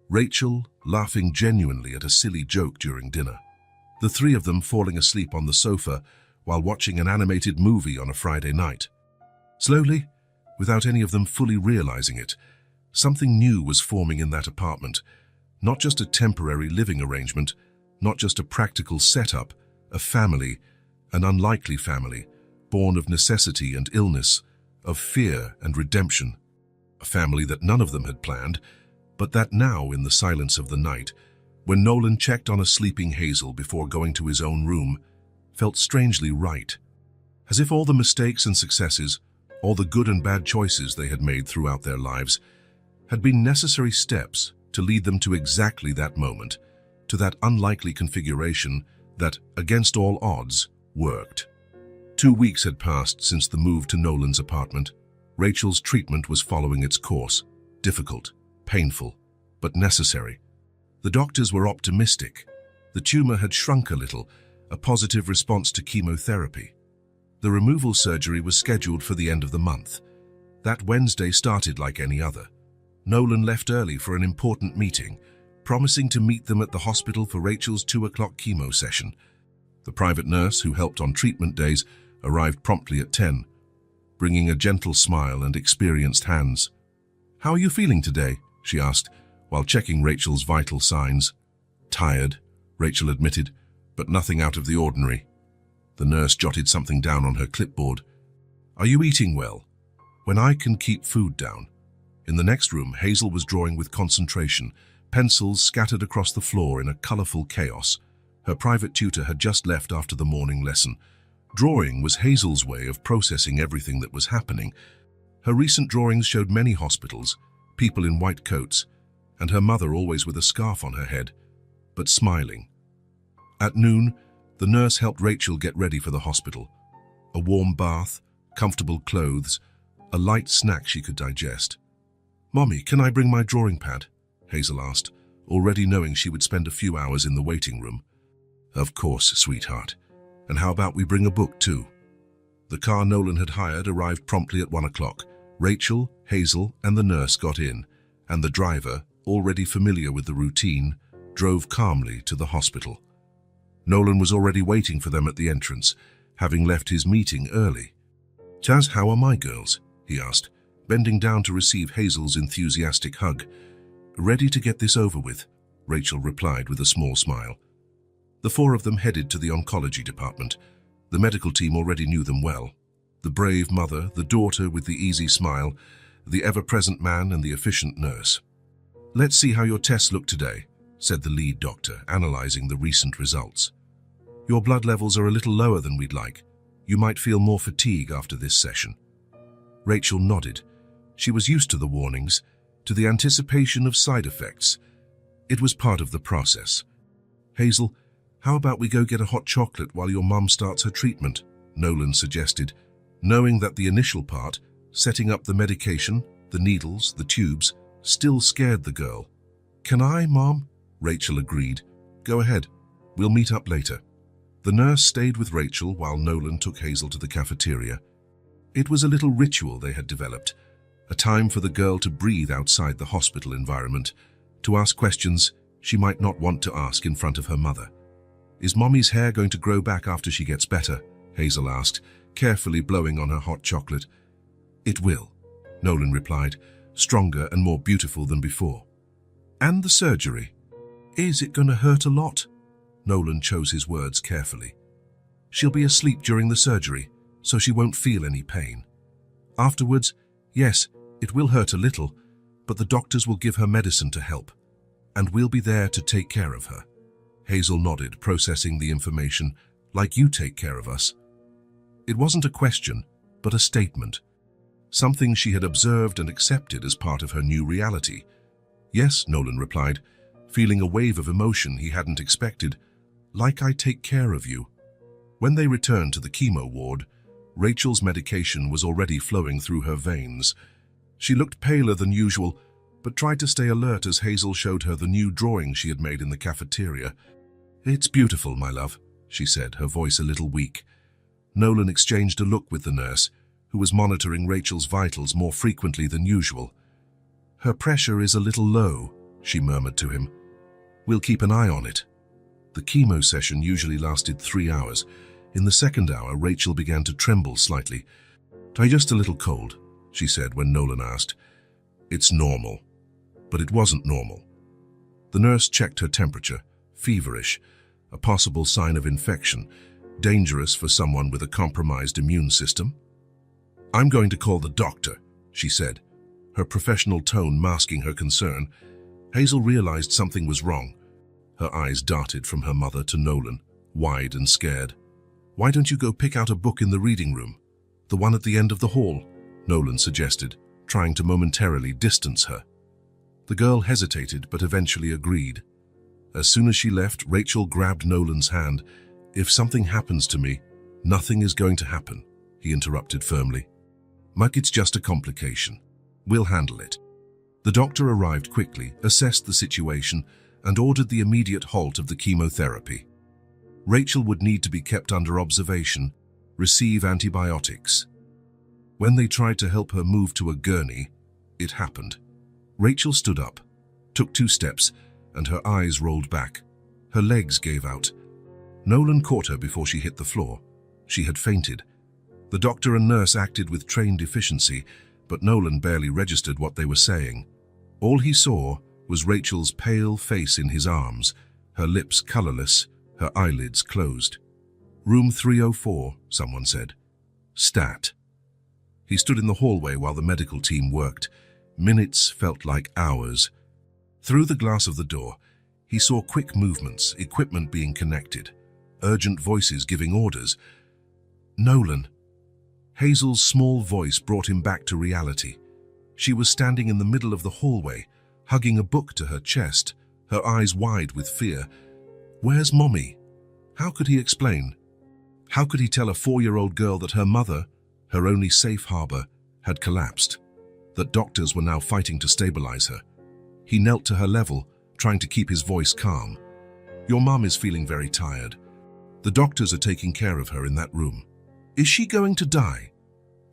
Rachel laughing genuinely at a silly joke during dinner. The 3 of them falling asleep on the sofa while watching an animated movie on a Friday night. Slowly, without any of them fully realizing it, something new was forming in that apartment. Not just a temporary living arrangement, not just a practical setup, a family, an unlikely family, born of necessity and illness, of fear and redemption. A family that none of them had planned, but that now, in the silence of the night, when Nolan checked on a sleeping Hazel before going to his own room, felt strangely right. As if all the mistakes and successes, all the good and bad choices they had made throughout their lives, had been necessary steps to lead them to exactly that moment, to that unlikely configuration that, against all odds, worked. 2 weeks had passed since the move to Nolan's apartment. Rachel's treatment was following its course, difficult, painful, but necessary. The doctors were optimistic. The tumor had shrunk a little, a positive response to chemotherapy. The removal surgery was scheduled for the end of the month. That Wednesday started like any other. Nolan left early for an important meeting, promising to meet them at the hospital for Rachel's 2 o'clock chemo session. The private nurse who helped on treatment days arrived promptly at 10, bringing a gentle smile and experienced hands. "How are you feeling today?" she asked, while checking Rachel's vital signs. "Tired," Rachel admitted, but nothing out of the ordinary. The nurse jotted something down on her clipboard. "Are you eating well?" "When I can keep food down." In the next room, Hazel was drawing with concentration, pencils scattered across the floor in a colorful chaos. Her private tutor had just left after the morning lesson. Drawing was Hazel's way of processing everything that was happening. Her recent drawings showed many hospitals, people in white coats, and her mother always with a scarf on her head, but smiling. At noon, the nurse helped Rachel get ready for the hospital. A warm bath, comfortable clothes, a light snack she could digest. "Mommy, can I bring my drawing pad?" Hazel asked, already knowing she would spend a few hours in the waiting room. "Of course, sweetheart. And how about we bring a book too?" The car Nolan had hired arrived promptly at 1 o'clock. Rachel, Hazel, and the nurse got in, and the driver, already familiar with the routine, drove calmly to the hospital. Nolan was already waiting for them at the entrance, having left his meeting early. "Taz, how are my girls?" he asked, bending down to receive Hazel's enthusiastic hug. "Ready to get this over with," Rachel replied with a small smile. The four of them headed to the oncology department. The medical team already knew them well. The brave mother, the daughter with the easy smile, the ever-present man and the efficient nurse. "Let's see how your tests look today," said the lead doctor, analyzing the recent results. "Your blood levels are a little lower than we'd like. You might feel more fatigue after this session." Rachel nodded. She was used to the warnings, to the anticipation of side effects. It was part of the process. "Hazel, how about we go get a hot chocolate while your mum starts her treatment?" Nolan suggested, knowing that the initial part, setting up the medication, the needles, the tubes, still scared the girl. "Can I, Mom?" Rachel agreed. "Go ahead. We'll meet up later." The nurse stayed with Rachel while Nolan took Hazel to the cafeteria. It was a little ritual they had developed, a time for the girl to breathe outside the hospital environment, to ask questions she might not want to ask in front of her mother. "Is Mommy's hair going to grow back after she gets better?" Hazel asked, carefully blowing on her hot chocolate. "It will," Nolan replied, stronger and more beautiful than before. "And the surgery? Is it going to hurt a lot?" Nolan chose his words carefully. "She'll be asleep during the surgery, so she won't feel any pain. Afterwards, yes, it will hurt a little, but the doctors will give her medicine to help, and we'll be there to take care of her." Hazel nodded, processing the information. "Like you take care of us." It wasn't a question, but a statement. Something she had observed and accepted as part of her new reality. "Yes," Nolan replied, feeling a wave of emotion he hadn't expected. "Like I take care of you." When they returned to the chemo ward, Rachel's medication was already flowing through her veins. She looked paler than usual, but tried to stay alert as Hazel showed her the new drawing she had made in the cafeteria. "It's beautiful, my love," she said, her voice a little weak. Nolan exchanged a look with the nurse, who was monitoring Rachel's vitals more frequently than usual. "Her pressure is a little low," she murmured to him. "We'll keep an eye on it." The chemo session usually lasted 3 hours. In the second hour, Rachel began to tremble slightly. "I'm just a little cold," she said when Nolan asked. "It's normal." But it wasn't normal. The nurse checked her temperature, feverish, a possible sign of infection, dangerous for someone with a compromised immune system. "I'm going to call the doctor," she said, her professional tone masking her concern. Hazel realized something was wrong. Her eyes darted from her mother to Nolan, wide and scared. "Why don't you go pick out a book in the reading room? The one at the end of the hall," Nolan suggested, trying to momentarily distance her. The girl hesitated but eventually agreed. As soon as she left, Rachel grabbed Nolan's hand. "If something happens to me, nothing is going to happen," he interrupted firmly. "Mike, it's just a complication. We'll handle it." The doctor arrived quickly, assessed the situation, and ordered the immediate halt of the chemotherapy. Rachel would need to be kept under observation, receive antibiotics. When they tried to help her move to a gurney, it happened. Rachel stood up, took 2 steps, and her eyes rolled back. Her legs gave out. Nolan caught her before she hit the floor. She had fainted. The doctor and nurse acted with trained efficiency, but Nolan barely registered what they were saying. All he saw was Rachel's pale face in his arms, her lips colorless, her eyelids closed. "Room 304, someone said. "Stat." He stood in the hallway while the medical team worked. Minutes felt like hours. Through the glass of the door, he saw quick movements, equipment being connected, urgent voices giving orders. "Nolan." Hazel's small voice brought him back to reality. She was standing in the middle of the hallway, hugging a book to her chest, her eyes wide with fear. Where's Mommy? How could he explain? How could he tell a 4-year-old girl that her mother, her only safe harbor, had collapsed? that doctors were now fighting to stabilize her. He knelt to her level, trying to keep his voice calm. "Your mum is feeling very tired. The doctors are taking care of her in that room. Is she going to die?"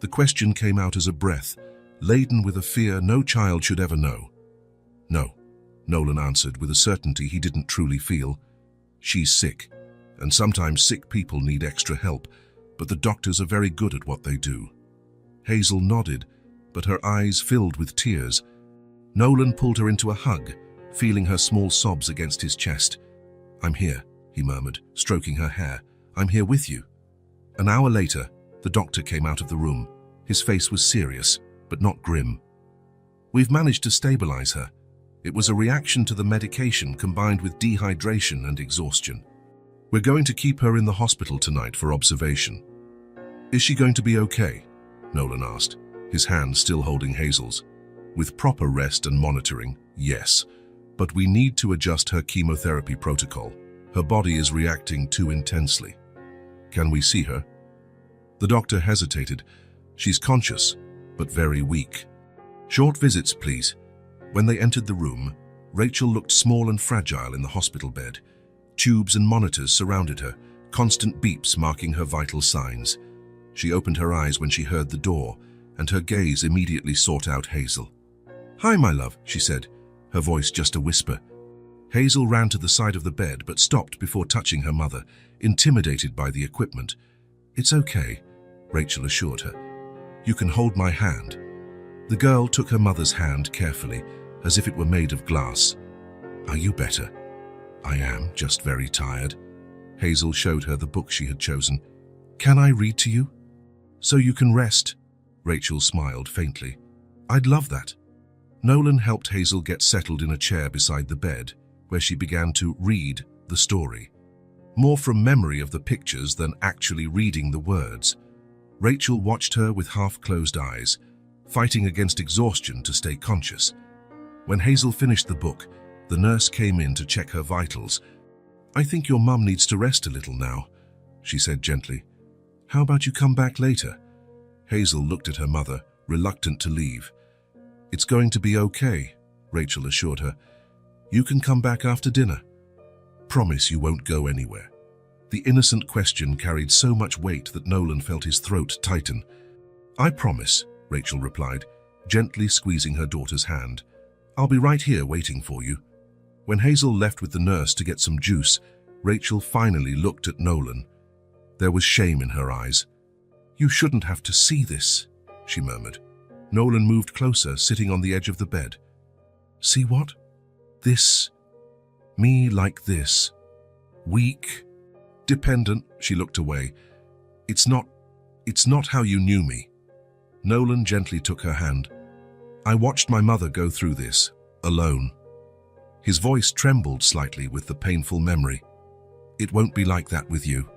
The question came out as a breath, laden with a fear no child should ever know. "No," Nolan answered with a certainty he didn't truly feel. "She's sick, and sometimes sick people need extra help, but the doctors are very good at what they do." Hazel nodded, but her eyes filled with tears. Nolan pulled her into a hug, feeling her small sobs against his chest. "I'm here," he murmured, stroking her hair. "I'm here with you." An hour later, the doctor came out of the room. His face was serious, but not grim. "We've managed to stabilize her. It was a reaction to the medication combined with dehydration and exhaustion. We're going to keep her in the hospital tonight for observation." "Is she going to be okay?" Nolan asked, his hand still holding Hazel's. "With proper rest and monitoring, yes. But we need to adjust her chemotherapy protocol. Her body is reacting too intensely." "Can we see her?" The doctor hesitated. "She's conscious, but very weak." "Short visits, please." When they entered the room, Rachel looked small and fragile in the hospital bed. Tubes and monitors surrounded her, constant beeps marking her vital signs. She opened her eyes when she heard the door, and her gaze immediately sought out Hazel. "Hi, my love," she said, her voice just a whisper. Hazel ran to the side of the bed but stopped before touching her mother, intimidated by the equipment. "It's okay," Rachel assured her. "You can hold my hand." The girl took her mother's hand carefully, as if it were made of glass. "Are you better?" "I am, just very tired." Hazel showed her the book she had chosen. "Can I read to you?" "So you can rest?" Rachel smiled faintly. "I'd love that." Nolan helped Hazel get settled in a chair beside the bed, where she began to read the story. More from memory of the pictures than actually reading the words. Rachel watched her with half-closed eyes, fighting against exhaustion to stay conscious. When Hazel finished the book, the nurse came in to check her vitals. "I think your mum needs to rest a little now," she said gently. "How about you come back later?" Hazel looked at her mother, reluctant to leave. "It's going to be okay," Rachel assured her. "You can come back after dinner. Promise you won't go anywhere." The innocent question carried so much weight that Nolan felt his throat tighten. "I promise," Rachel replied, gently squeezing her daughter's hand. "I'll be right here waiting for you." When Hazel left with the nurse to get some juice, Rachel finally looked at Nolan. There was shame in her eyes. "You shouldn't have to see this," she murmured. Nolan moved closer, sitting on the edge of the bed. "See what? This. Me like this. Weak. Dependent." She looked away. It's not how you knew me." Nolan gently took her hand. "I watched my mother go through this, alone." His voice trembled slightly with the painful memory. "It won't be like that with you."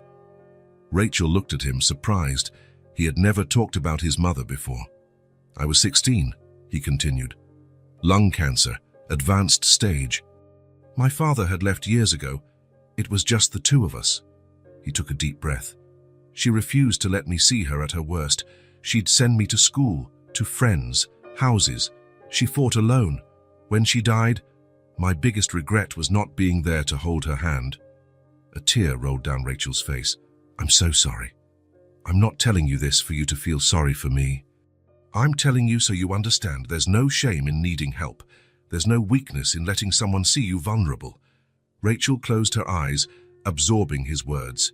Rachel looked at him, surprised. He had never talked about his mother before. "I was 16, he continued. "Lung cancer, advanced stage. My father had left years ago. It was just the two of us." He took a deep breath. "She refused to let me see her at her worst. She'd send me to school, to friends, houses. She fought alone. When she died, my biggest regret was not being there to hold her hand." A tear rolled down Rachel's face. "I'm so sorry. I'm not telling you this for you to feel sorry for me. I'm telling you so you understand there's no shame in needing help. There's no weakness in letting someone see you vulnerable." Rachel closed her eyes, absorbing his words.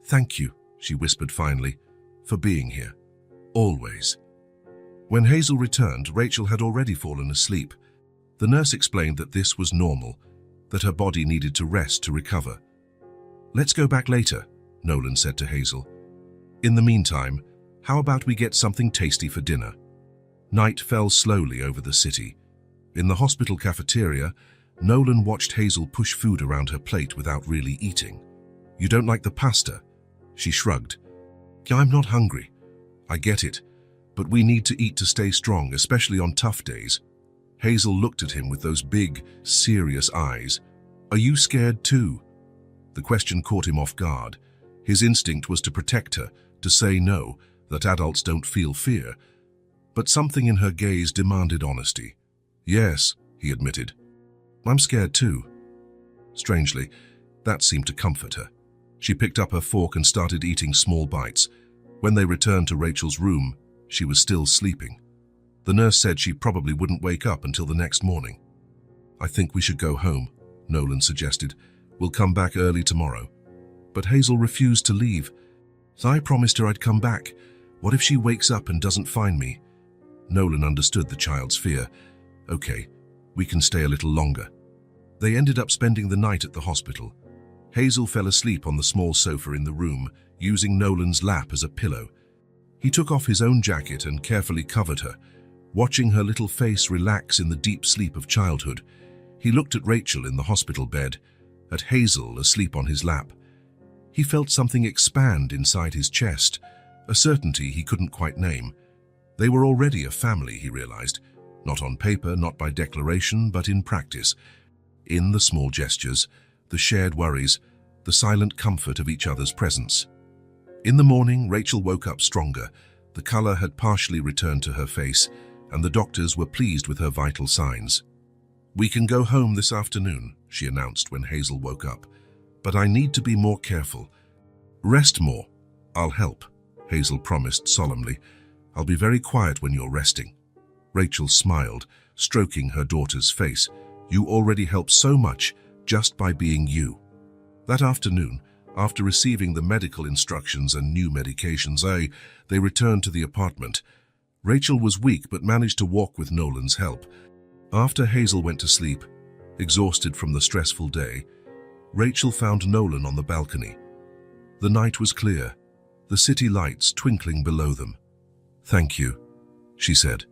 "Thank you," she whispered finally, "for being here. Always." When Hazel returned, Rachel had already fallen asleep. The nurse explained that this was normal, that her body needed to rest to recover. "Let's go back later," Nolan said to Hazel. "In the meantime, how about we get something tasty for dinner?" Night fell slowly over the city. In the hospital cafeteria, Nolan watched Hazel push food around her plate without really eating. "You don't like the pasta?" She shrugged. "I'm not hungry. I get it, but we need to eat to stay strong, especially on tough days." Hazel looked at him with those big, serious eyes. "Are you scared too?" The question caught him off guard. His instinct was to protect her, to say no, that adults don't feel fear. But something in her gaze demanded honesty. "Yes," he admitted. "I'm scared too." Strangely, that seemed to comfort her. She picked up her fork and started eating small bites. When they returned to Rachel's room, she was still sleeping. The nurse said she probably wouldn't wake up until the next morning. "I think we should go home," Nolan suggested. "We'll come back early tomorrow." But Hazel refused to leave. "I promised her I'd come back. What if she wakes up and doesn't find me?" Nolan understood the child's fear. "Okay, we can stay a little longer." They ended up spending the night at the hospital. Hazel fell asleep on the small sofa in the room, using Nolan's lap as a pillow. He took off his own jacket and carefully covered her, watching her little face relax in the deep sleep of childhood. He looked at Rachel in the hospital bed, at Hazel asleep on his lap. He felt something expand inside his chest, a certainty he couldn't quite name. They were already a family, he realized, not on paper, not by declaration, but in practice. In the small gestures, the shared worries, the silent comfort of each other's presence. In the morning, Rachel woke up stronger. The color had partially returned to her face, and the doctors were pleased with her vital signs. "We can go home this afternoon," she announced when Hazel woke up. "But I need to be more careful." "Rest more. I'll help," Hazel promised solemnly. "I'll be very quiet when you're resting." Rachel smiled, stroking her daughter's face. "You already help so much just by being you." That afternoon, after receiving the medical instructions and new medications, they returned to the apartment. Rachel was weak but managed to walk with Nolan's help. After Hazel went to sleep, exhausted from the stressful day, Rachel found Nolan on the balcony. The night was clear, the city lights twinkling below them. "Thank you," she said,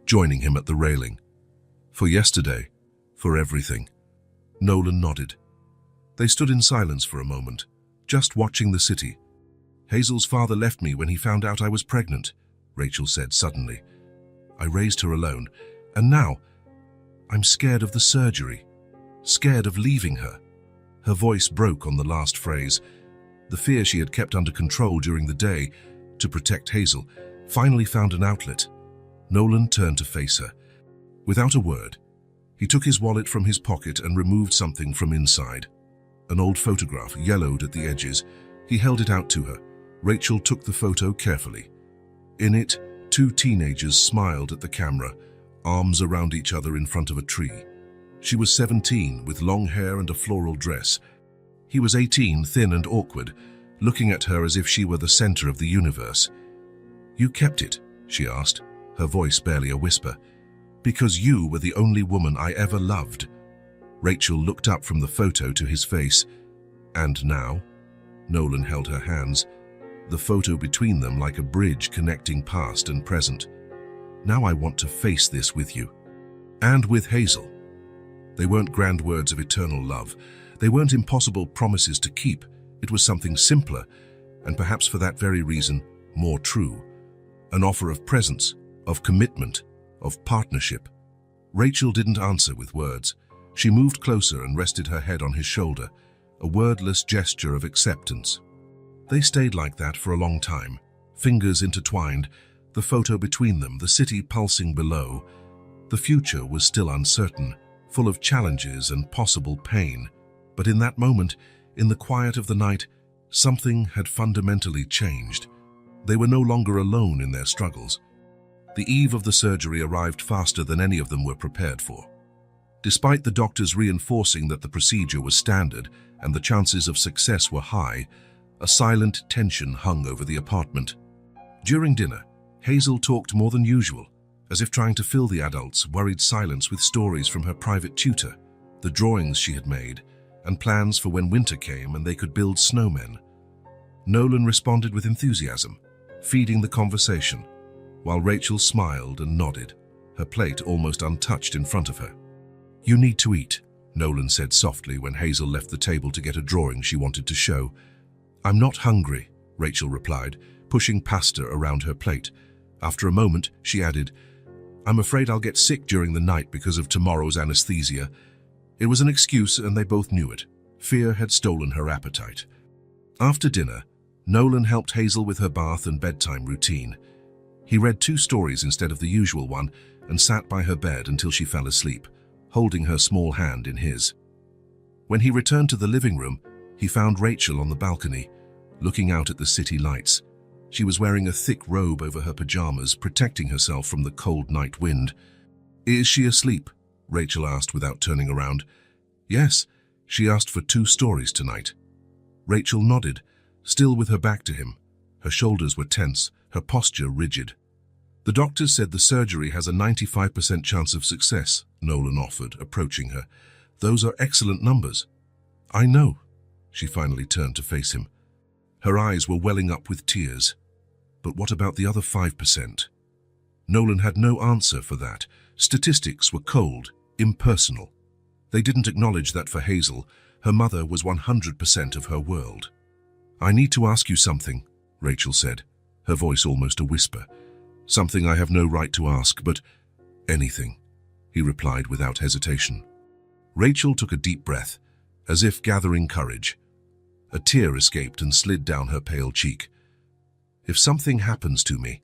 joining him at the railing. "For yesterday, for everything." Nolan nodded. They stood in silence for a moment, just watching the city. "Hazel's father left me when he found out I was pregnant," Rachel said suddenly. "I raised her alone, and now I'm scared of the surgery, scared of leaving her." Her voice broke on the last phrase. The fear she had kept under control during the day to protect Hazel finally found an outlet. Nolan turned to face her. Without a word, he took his wallet from his pocket and removed something from inside. An old photograph, yellowed at the edges. He held it out to her. Rachel took the photo carefully. In it, two teenagers smiled at the camera, arms around each other in front of a tree. She was 17, with long hair and a floral dress. He was 18, thin and awkward, looking at her as if she were the center of the universe. "You kept it?" she asked, her voice barely a whisper. "Because you were the only woman I ever loved." Rachel looked up from the photo to his face. "And now?" Nolan held her hands, the photo between them like a bridge connecting past and present. "Now I want to face this with you. And with Hazel." They weren't grand words of eternal love. They weren't impossible promises to keep. It was something simpler, and perhaps for that very reason, more true. An offer of presence, of commitment, of partnership. Rachel didn't answer with words. She moved closer and rested her head on his shoulder, a wordless gesture of acceptance. They stayed like that for a long time, fingers intertwined, the photo between them, the city pulsing below. The future was still uncertain, full of challenges and possible pain. But in that moment, in the quiet of the night, something had fundamentally changed. They were no longer alone in their struggles. The eve of the surgery arrived faster than any of them were prepared for. Despite the doctors reinforcing that the procedure was standard and the chances of success were high, a silent tension hung over the apartment. During dinner, Hazel talked more than usual, as if trying to fill the adults' worried silence with stories from her private tutor, the drawings she had made, and plans for when winter came and they could build snowmen. Nolan responded with enthusiasm, feeding the conversation, while Rachel smiled and nodded, her plate almost untouched in front of her. "You need to eat," Nolan said softly when Hazel left the table to get a drawing she wanted to show. "I'm not hungry," Rachel replied, pushing pasta around her plate. After a moment, she added, "I'm afraid I'll get sick during the night because of tomorrow's anesthesia." It was an excuse, and they both knew it. Fear had stolen her appetite. After dinner, Nolan helped Hazel with her bath and bedtime routine. He read 2 stories instead of the usual one and sat by her bed until she fell asleep, holding her small hand in his. When he returned to the living room, he found Rachel on the balcony, looking out at the city lights. She was wearing a thick robe over her pajamas, protecting herself from the cold night wind. "Is she asleep?" Rachel asked without turning around. "Yes, she asked for 2 stories tonight." Rachel nodded, still with her back to him. Her shoulders were tense, her posture rigid. "The doctors said the surgery has a 95% chance of success," Nolan offered, approaching her. "Those are excellent numbers." "I know." She finally turned to face him. Her eyes were welling up with tears. But what about the other 5%? Nolan had no answer for that. Statistics were cold, impersonal. They didn't acknowledge that for Hazel, her mother was 100% of her world. "I need to ask you something," Rachel said, her voice almost a whisper. "Something I have no right to ask, but anything," he replied without hesitation. Rachel took a deep breath, as if gathering courage. A tear escaped and slid down her pale cheek. "If something happens to me,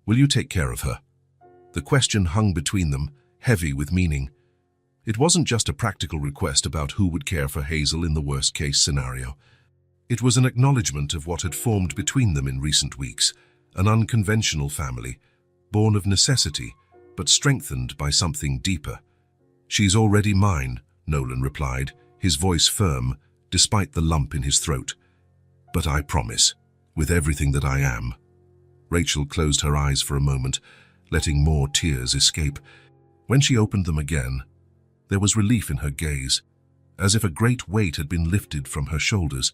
will you take care of her?" The question hung between them, heavy with meaning. It wasn't just a practical request about who would care for Hazel in the worst-case scenario. It was an acknowledgement of what had formed between them in recent weeks, an unconventional family, born of necessity, but strengthened by something deeper. "She's already mine," Nolan replied, his voice firm, despite the lump in his throat. "But I promise, with everything that I am." Rachel closed her eyes for a moment, letting more tears escape. When she opened them again, there was relief in her gaze, as if a great weight had been lifted from her shoulders.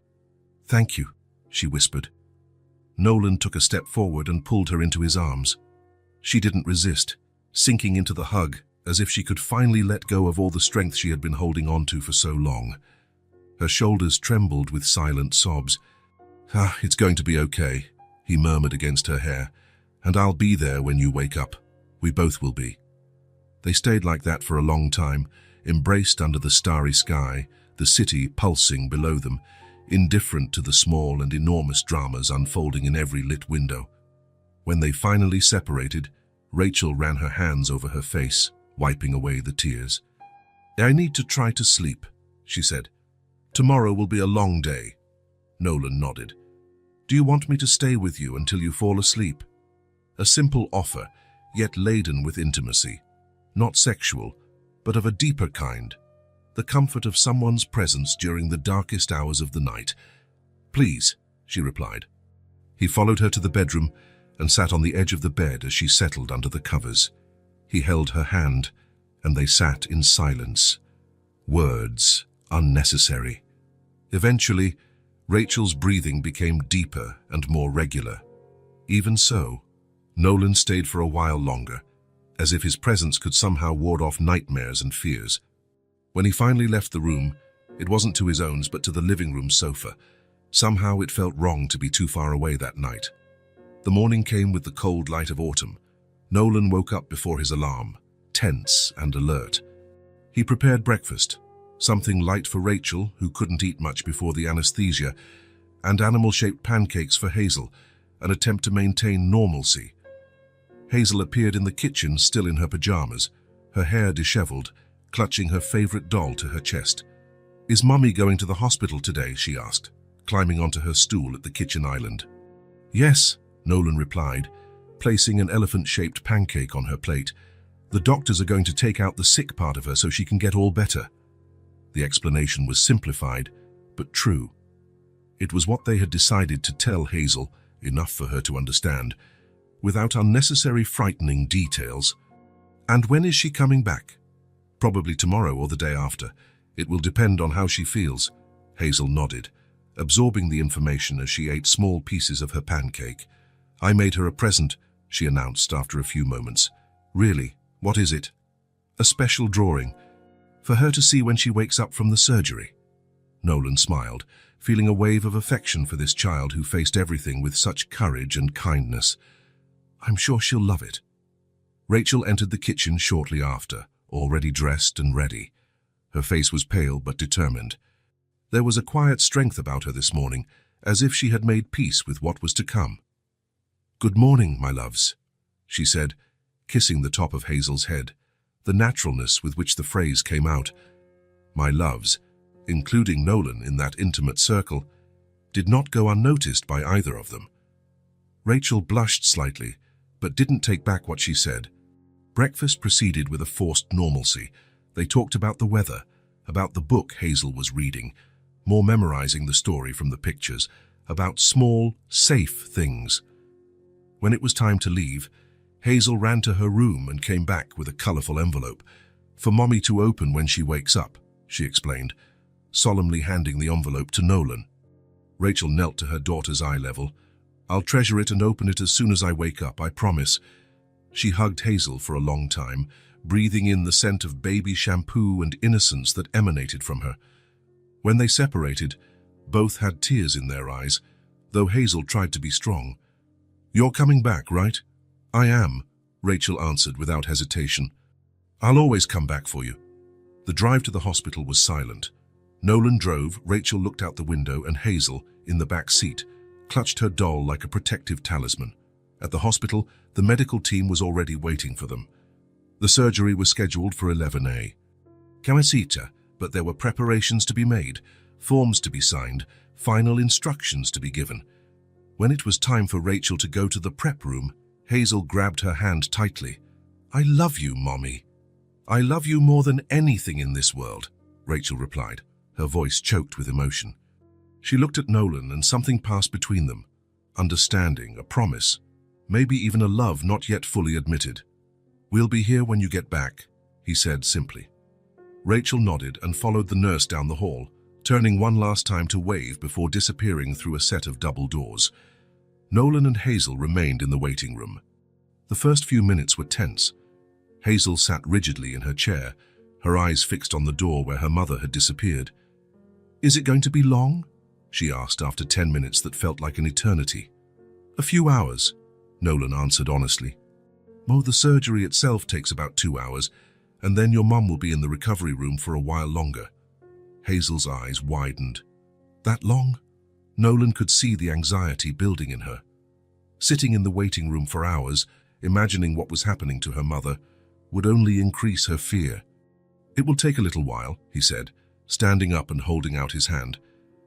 "Thank you," she whispered. Nolan took a step forward and pulled her into his arms. She didn't resist, sinking into the hug, as if she could finally let go of all the strength she had been holding on to for so long. Her shoulders trembled with silent sobs. It's going to be okay," he murmured against her hair. "And I'll be there when you wake up. We both will be." They stayed like that for a long time, embraced under the starry sky, the city pulsing below them, indifferent to the small and enormous dramas unfolding in every lit window. When they finally separated, Rachel ran her hands over her face, wiping away the tears. "I need to try to sleep," she said. "Tomorrow will be a long day." Nolan nodded. "Do you want me to stay with you until you fall asleep?" A simple offer, yet laden with intimacy. Not sexual, but of a deeper kind. The comfort of someone's presence during the darkest hours of the night. "Please," she replied. He followed her to the bedroom and sat on the edge of the bed as she settled under the covers. He held her hand, and they sat in silence. Words unnecessary. Eventually, Rachel's breathing became deeper and more regular. Even so, Nolan stayed for a while longer, as if his presence could somehow ward off nightmares and fears. When he finally left the room, it wasn't to his own but to the living room sofa. Somehow it felt wrong to be too far away that night. The morning came with the cold light of autumn. Nolan woke up before his alarm, tense and alert. He prepared breakfast, something light for Rachel, who couldn't eat much before the anesthesia, and animal-shaped pancakes for Hazel, an attempt to maintain normalcy. Hazel appeared in the kitchen, still in her pajamas, her hair disheveled, clutching her favorite doll to her chest. "Is Mummy going to the hospital today?" she asked, climbing onto her stool at the kitchen island. "Yes," Nolan replied, placing an elephant-shaped pancake on her plate. "The doctors are going to take out the sick part of her so she can get all better." The explanation was simplified, but true. It was what they had decided to tell Hazel, enough for her to understand, without unnecessary frightening details. "And when is she coming back?" "Probably tomorrow or the day after. It will depend on how she feels." Hazel nodded, absorbing the information as she ate small pieces of her pancake. "I made her a present," she announced after a few moments. "Really? What is it?" "A special drawing, for her to see when she wakes up from the surgery." Nolan smiled, feeling a wave of affection for this child who faced everything with such courage and kindness. "I'm sure she'll love it." Rachel entered the kitchen shortly after, already dressed and ready. Her face was pale but determined. There was a quiet strength about her this morning, as if she had made peace with what was to come. "Good morning, my loves," she said, kissing the top of Hazel's head, the naturalness with which the phrase came out. My loves, including Nolan in that intimate circle, did not go unnoticed by either of them. Rachel blushed slightly, but didn't take back what she said. Breakfast proceeded with a forced normalcy. They talked about the weather, about the book Hazel was reading, more memorizing the story from the pictures, about small, safe things. When it was time to leave, Hazel ran to her room and came back with a colorful envelope. For Mommy to open when she wakes up, she explained, solemnly handing the envelope to Nolan. Rachel knelt to her daughter's eye level. I'll treasure it and open it as soon as I wake up, I promise. She hugged Hazel for a long time, breathing in the scent of baby shampoo and innocence that emanated from her. When they separated, both had tears in their eyes, though Hazel tried to be strong. You're coming back, right? I am, Rachel answered without hesitation. I'll always come back for you. The drive to the hospital was silent. Nolan drove, Rachel looked out the window, and Hazel, in the back seat, clutched her doll like a protective talisman. At the hospital, the medical team was already waiting for them. The surgery was scheduled for 11 Cabecita, but there were preparations to be made, forms to be signed, final instructions to be given. When it was time for Rachel to go to the prep room, Hazel grabbed her hand tightly. I love you, Mommy. I love you more than anything in this world, Rachel replied, her voice choked with emotion. She looked at Nolan and something passed between them. Understanding, a promise, maybe even a love not yet fully admitted. We'll be here when you get back, he said simply. Rachel nodded and followed the nurse down the hall, turning one last time to wave before disappearing through a set of double doors. Nolan and Hazel remained in the waiting room. The first few minutes were tense. Hazel sat rigidly in her chair, her eyes fixed on the door where her mother had disappeared. Is it going to be long? She asked after 10 minutes that felt like an eternity. A few hours, Nolan answered honestly. Oh, the surgery itself takes about 2 hours, and then your mum will be in the recovery room for a while longer. Hazel's eyes widened. That long? Nolan could see the anxiety building in her. Sitting in the waiting room for hours, imagining what was happening to her mother, would only increase her fear. It will take a little while, he said, standing up and holding out his hand.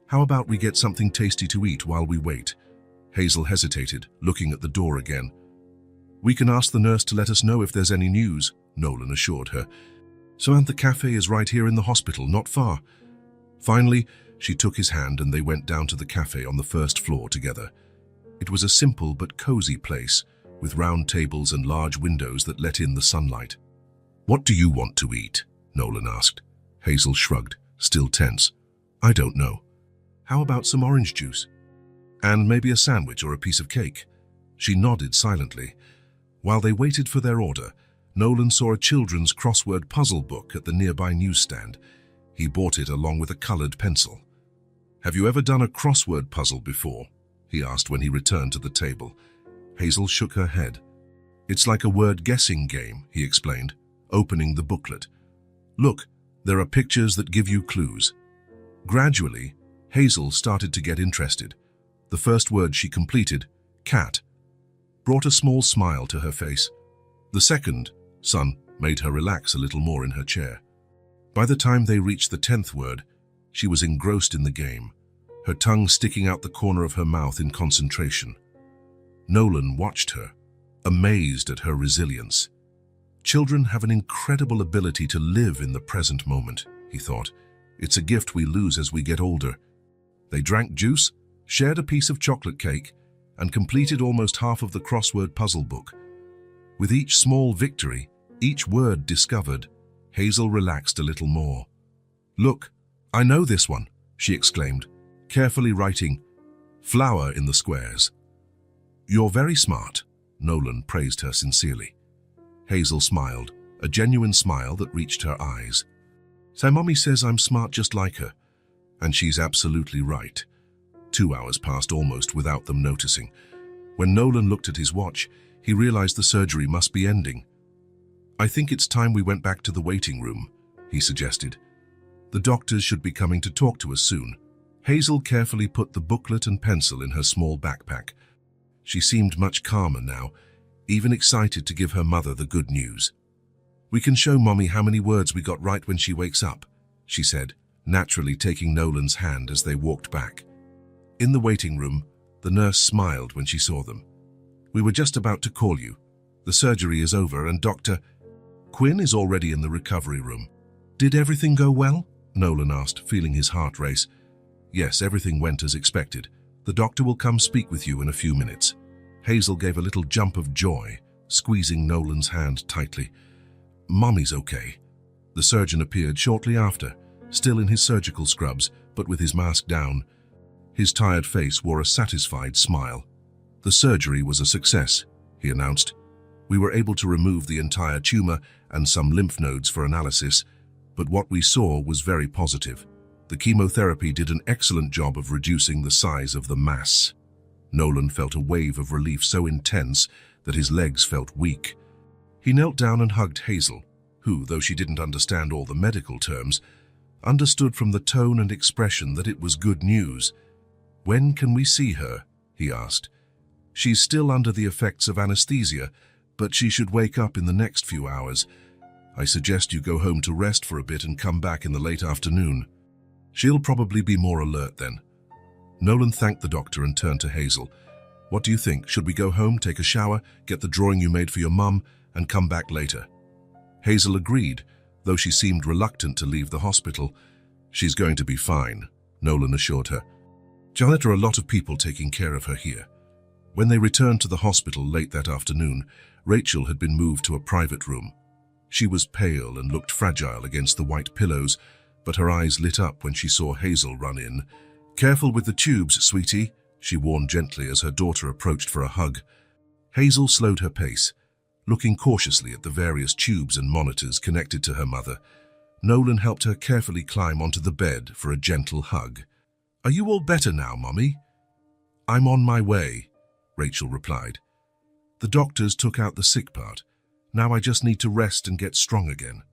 How about we get something tasty to eat while we wait? Hazel hesitated, looking at the door again. We can ask the nurse to let us know if there's any news, Nolan assured her. Samantha Cafe is right here in the hospital, not far. Finally, she took his hand and they went down to the cafe on the first floor together. It was a simple but cozy place, with round tables and large windows that let in the sunlight. What do you want to eat? Nolan asked. Hazel shrugged, still tense. I don't know. How about some orange juice? And maybe a sandwich or a piece of cake? She nodded silently. While they waited for their order, Nolan saw a children's crossword puzzle book at the nearby newsstand. He bought it along with a colored pencil. Have you ever done a crossword puzzle before? He asked when he returned to the table. Hazel shook her head. It's like a word-guessing game, he explained, opening the booklet. Look, there are pictures that give you clues. Gradually, Hazel started to get interested. The first word she completed, cat, brought a small smile to her face. The second, son, made her relax a little more in her chair. By the time they reached the 10th word, she was engrossed in the game, her tongue sticking out the corner of her mouth in concentration. Nolan watched her, amazed at her resilience. Children have an incredible ability to live in the present moment, he thought. It's a gift we lose as we get older. They drank juice, shared a piece of chocolate cake, and completed almost half of the crossword puzzle book. With each small victory, each word discovered, Hazel relaxed a little more. Look, I know this one, she exclaimed, carefully writing, flower in the squares. You're very smart, Nolan praised her sincerely. Hazel smiled, a genuine smile that reached her eyes. So Mommy says I'm smart just like her, and she's absolutely right. 2 hours passed almost without them noticing. When Nolan looked at his watch, he realized the surgery must be ending. I think it's time we went back to the waiting room, he suggested. The doctors should be coming to talk to us soon. Hazel carefully put the booklet and pencil in her small backpack. She seemed much calmer now, even excited to give her mother the good news. "We can show Mommy how many words we got right when she wakes up," she said, naturally taking Nolan's hand as they walked back. In the waiting room, the nurse smiled when she saw them. "We were just about to call you. The surgery is over and Dr. Quinn is already in the recovery room." "Did everything go well?" Nolan asked, feeling his heart race. "Yes, everything went as expected. The doctor will come speak with you in a few minutes." Hazel gave a little jump of joy, squeezing Nolan's hand tightly. "Mommy's okay." The surgeon appeared shortly after, still in his surgical scrubs, but with his mask down. His tired face wore a satisfied smile. "The surgery was a success," he announced. "We were able to remove the entire tumor and some lymph nodes for analysis, but what we saw was very positive. The chemotherapy did an excellent job of reducing the size of the mass." Nolan felt a wave of relief so intense that his legs felt weak. He knelt down and hugged Hazel, who, though she didn't understand all the medical terms, understood from the tone and expression that it was good news. "When can we see her?" he asked. "She's still under the effects of anesthesia, but she should wake up in the next few hours. I suggest you go home to rest for a bit and come back in the late afternoon. She'll probably be more alert then." Nolan thanked the doctor and turned to Hazel. "What do you think? Should we go home, take a shower, get the drawing you made for your mum, and come back later?" Hazel agreed, though she seemed reluctant to leave the hospital. "She's going to be fine," Nolan assured her. "Janet, are a lot of people taking care of her here." When they returned to the hospital late that afternoon, Rachel had been moved to a private room. She was pale and looked fragile against the white pillows, but her eyes lit up when she saw Hazel run in. "Careful with the tubes, sweetie," she warned gently as her daughter approached for a hug. Hazel slowed her pace, looking cautiously at the various tubes and monitors connected to her mother. Nolan helped her carefully climb onto the bed for a gentle hug. "Are you all better now, Mommy?" "I'm on my way," Rachel replied. "The doctors took out the sick part. Now I just need to rest and get strong again."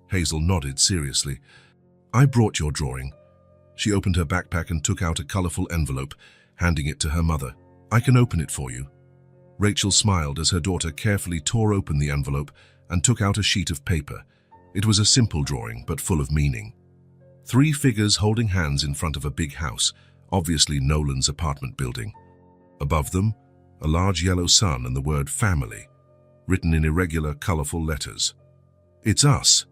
Hazel nodded seriously. "I brought your drawing." She opened her backpack and took out a colorful envelope, handing it to her mother. "I can open it for you." Rachel smiled as her daughter carefully tore open the envelope and took out a sheet of paper. It was a simple drawing, but full of meaning. 3 figures holding hands in front of a big house, obviously Nolan's apartment building. Above them, a large yellow sun and the word family, written in irregular, colorful letters. "It's us,"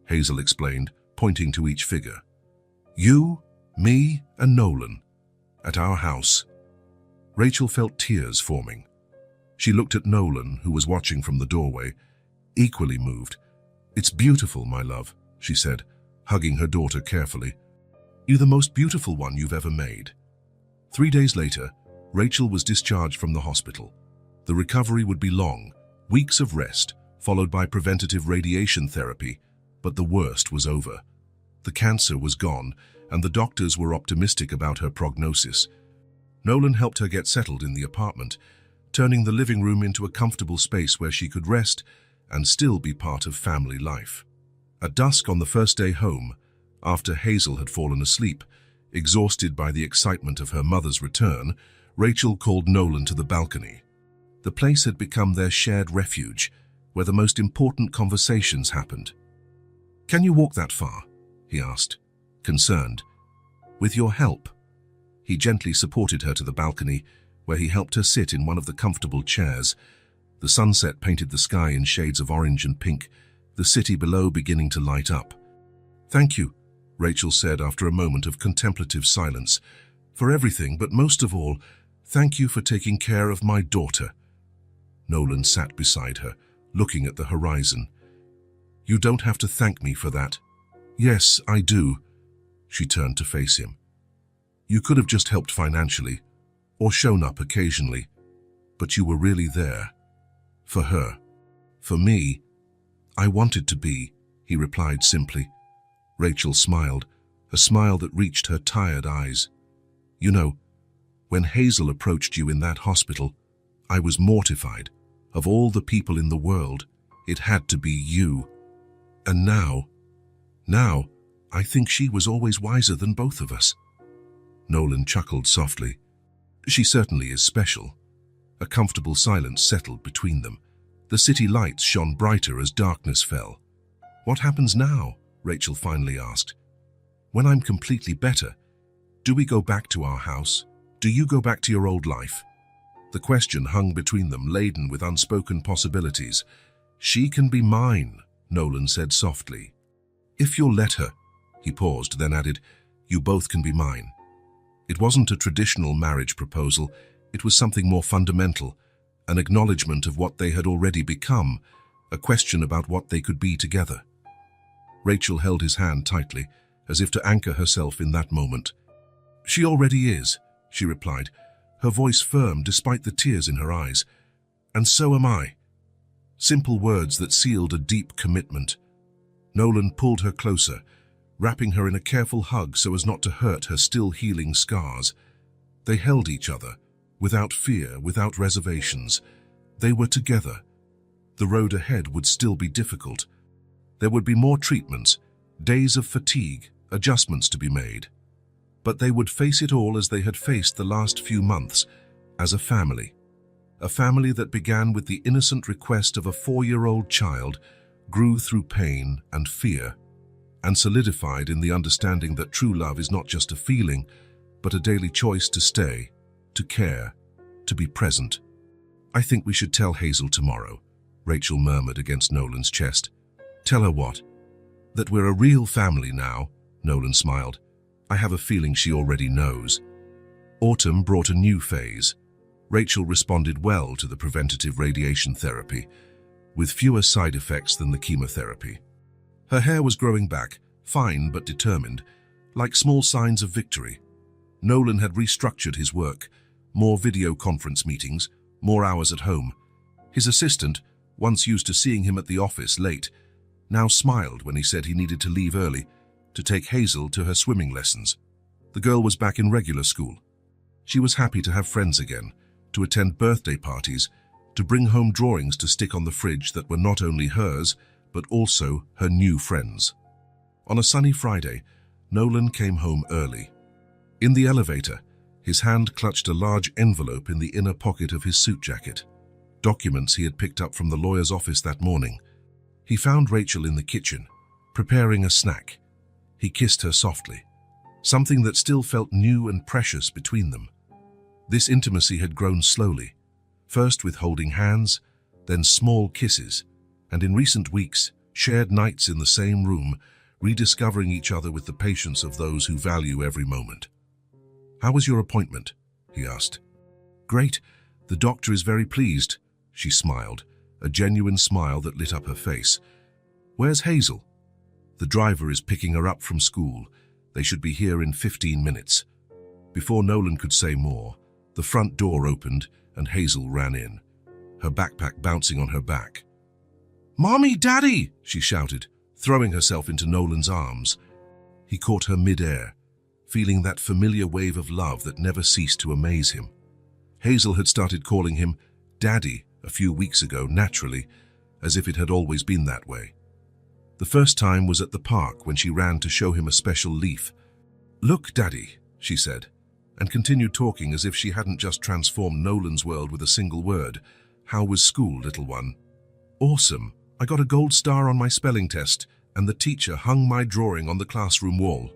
Hazel explained, pointing to each figure. "You, me, and Nolan. At our house." Rachel felt tears forming. She looked at Nolan, who was watching from the doorway, equally moved. "It's beautiful, my love," she said, hugging her daughter carefully. "You're the most beautiful one you've ever made." 3 days later, Rachel was discharged from the hospital. The recovery would be long, weeks of rest, followed by preventative radiation therapy, but the worst was over. The cancer was gone, and the doctors were optimistic about her prognosis. Nolan helped her get settled in the apartment, turning the living room into a comfortable space where she could rest and still be part of family life. At dusk on the first day home, after Hazel had fallen asleep, exhausted by the excitement of her mother's return, Rachel called Nolan to the balcony. The place had become their shared refuge, where the most important conversations happened. "Can you walk that far?" he asked, concerned. "With your help." He gently supported her to the balcony, where he helped her sit in one of the comfortable chairs. The sunset painted the sky in shades of orange and pink, the city below beginning to light up. "Thank you," Rachel said after a moment of contemplative silence, "for everything, but most of all, thank you for taking care of my daughter." Nolan sat beside her, looking at the horizon. "You don't have to thank me for that." "Yes, I do." She turned to face him. "You could have just helped financially, or shown up occasionally, but you were really there. For her. For me, I wanted to be," he replied simply. Rachel smiled, a smile that reached her tired eyes. "You know, when Hazel approached you in that hospital, I was mortified. Of all the people in the world, it had to be you. And now, I think she was always wiser than both of us." Nolan chuckled softly. "She certainly is special. A comfortable silence settled between them. The city lights shone brighter as darkness fell. "What happens now?" Rachel finally asked. "When I'm completely better, do we go back to our house? Do you go back to your old life?" The question hung between them, laden with unspoken possibilities. "She can be mine," Nolan said softly. "If you'll let her." He paused, then added, "You both can be mine." It wasn't a traditional marriage proposal. It was something more fundamental, an acknowledgement of what they had already become, a question about what they could be together. Rachel held his hand tightly, as if to anchor herself in that moment. "She already is," she replied, her voice firm despite the tears in her eyes. "And so am I." Simple words that sealed a deep commitment. Nolan pulled her closer, wrapping her in a careful hug so as not to hurt her still healing scars. They held each other, without fear, without reservations. They were together. The road ahead would still be difficult. There would be more treatments, days of fatigue, adjustments to be made. But they would face it all as they had faced the last few months, as a family. A family that began with the innocent request of a 4-year-old child, grew through pain and fear, and solidified in the understanding that true love is not just a feeling, but a daily choice to stay, to care, to be present. "I think we should tell Hazel tomorrow," Rachel murmured against Nolan's chest. "Tell her what?" "That we're a real family now," Nolan smiled. "I have a feeling she already knows." Autumn brought a new phase. Rachel responded well to the preventative radiation therapy, with fewer side effects than the chemotherapy. Her hair was growing back, fine but determined, like small signs of victory. Nolan had restructured his work, more video conference meetings, more hours at home. His assistant, once used to seeing him at the office late, now smiled when he said he needed to leave early to take Hazel to her swimming lessons. The girl was back in regular school. She was happy to have friends again, to attend birthday parties, to bring home drawings to stick on the fridge that were not only hers, but also her new friends. On a sunny Friday, Nolan came home early. In the elevator, his hand clutched a large envelope in the inner pocket of his suit jacket. Documents he had picked up from the lawyer's office that morning. He found Rachel in the kitchen, preparing a snack. He kissed her softly, something that still felt new and precious between them. This intimacy had grown slowly, first with holding hands, then small kisses, and in recent weeks, shared nights in the same room, rediscovering each other with the patience of those who value every moment. "How was your appointment?" he asked. "Great. The doctor is very pleased," she smiled, a genuine smile that lit up her face. "Where's Hazel?" "The driver is picking her up from school. They should be here in 15 minutes. Before Nolan could say more, the front door opened and Hazel ran in, her backpack bouncing on her back. "Mommy, Daddy!" she shouted, throwing herself into Nolan's arms. He caught her mid-air, feeling that familiar wave of love that never ceased to amaze him. Hazel had started calling him Daddy a few weeks ago, naturally, as if it had always been that way. The first time was at the park when she ran to show him a special leaf. "Look, Daddy," she said, and continued talking as if she hadn't just transformed Nolan's world with a single word. "How was school, little one?" "Awesome. I got a gold star on my spelling test, and the teacher hung my drawing on the classroom wall."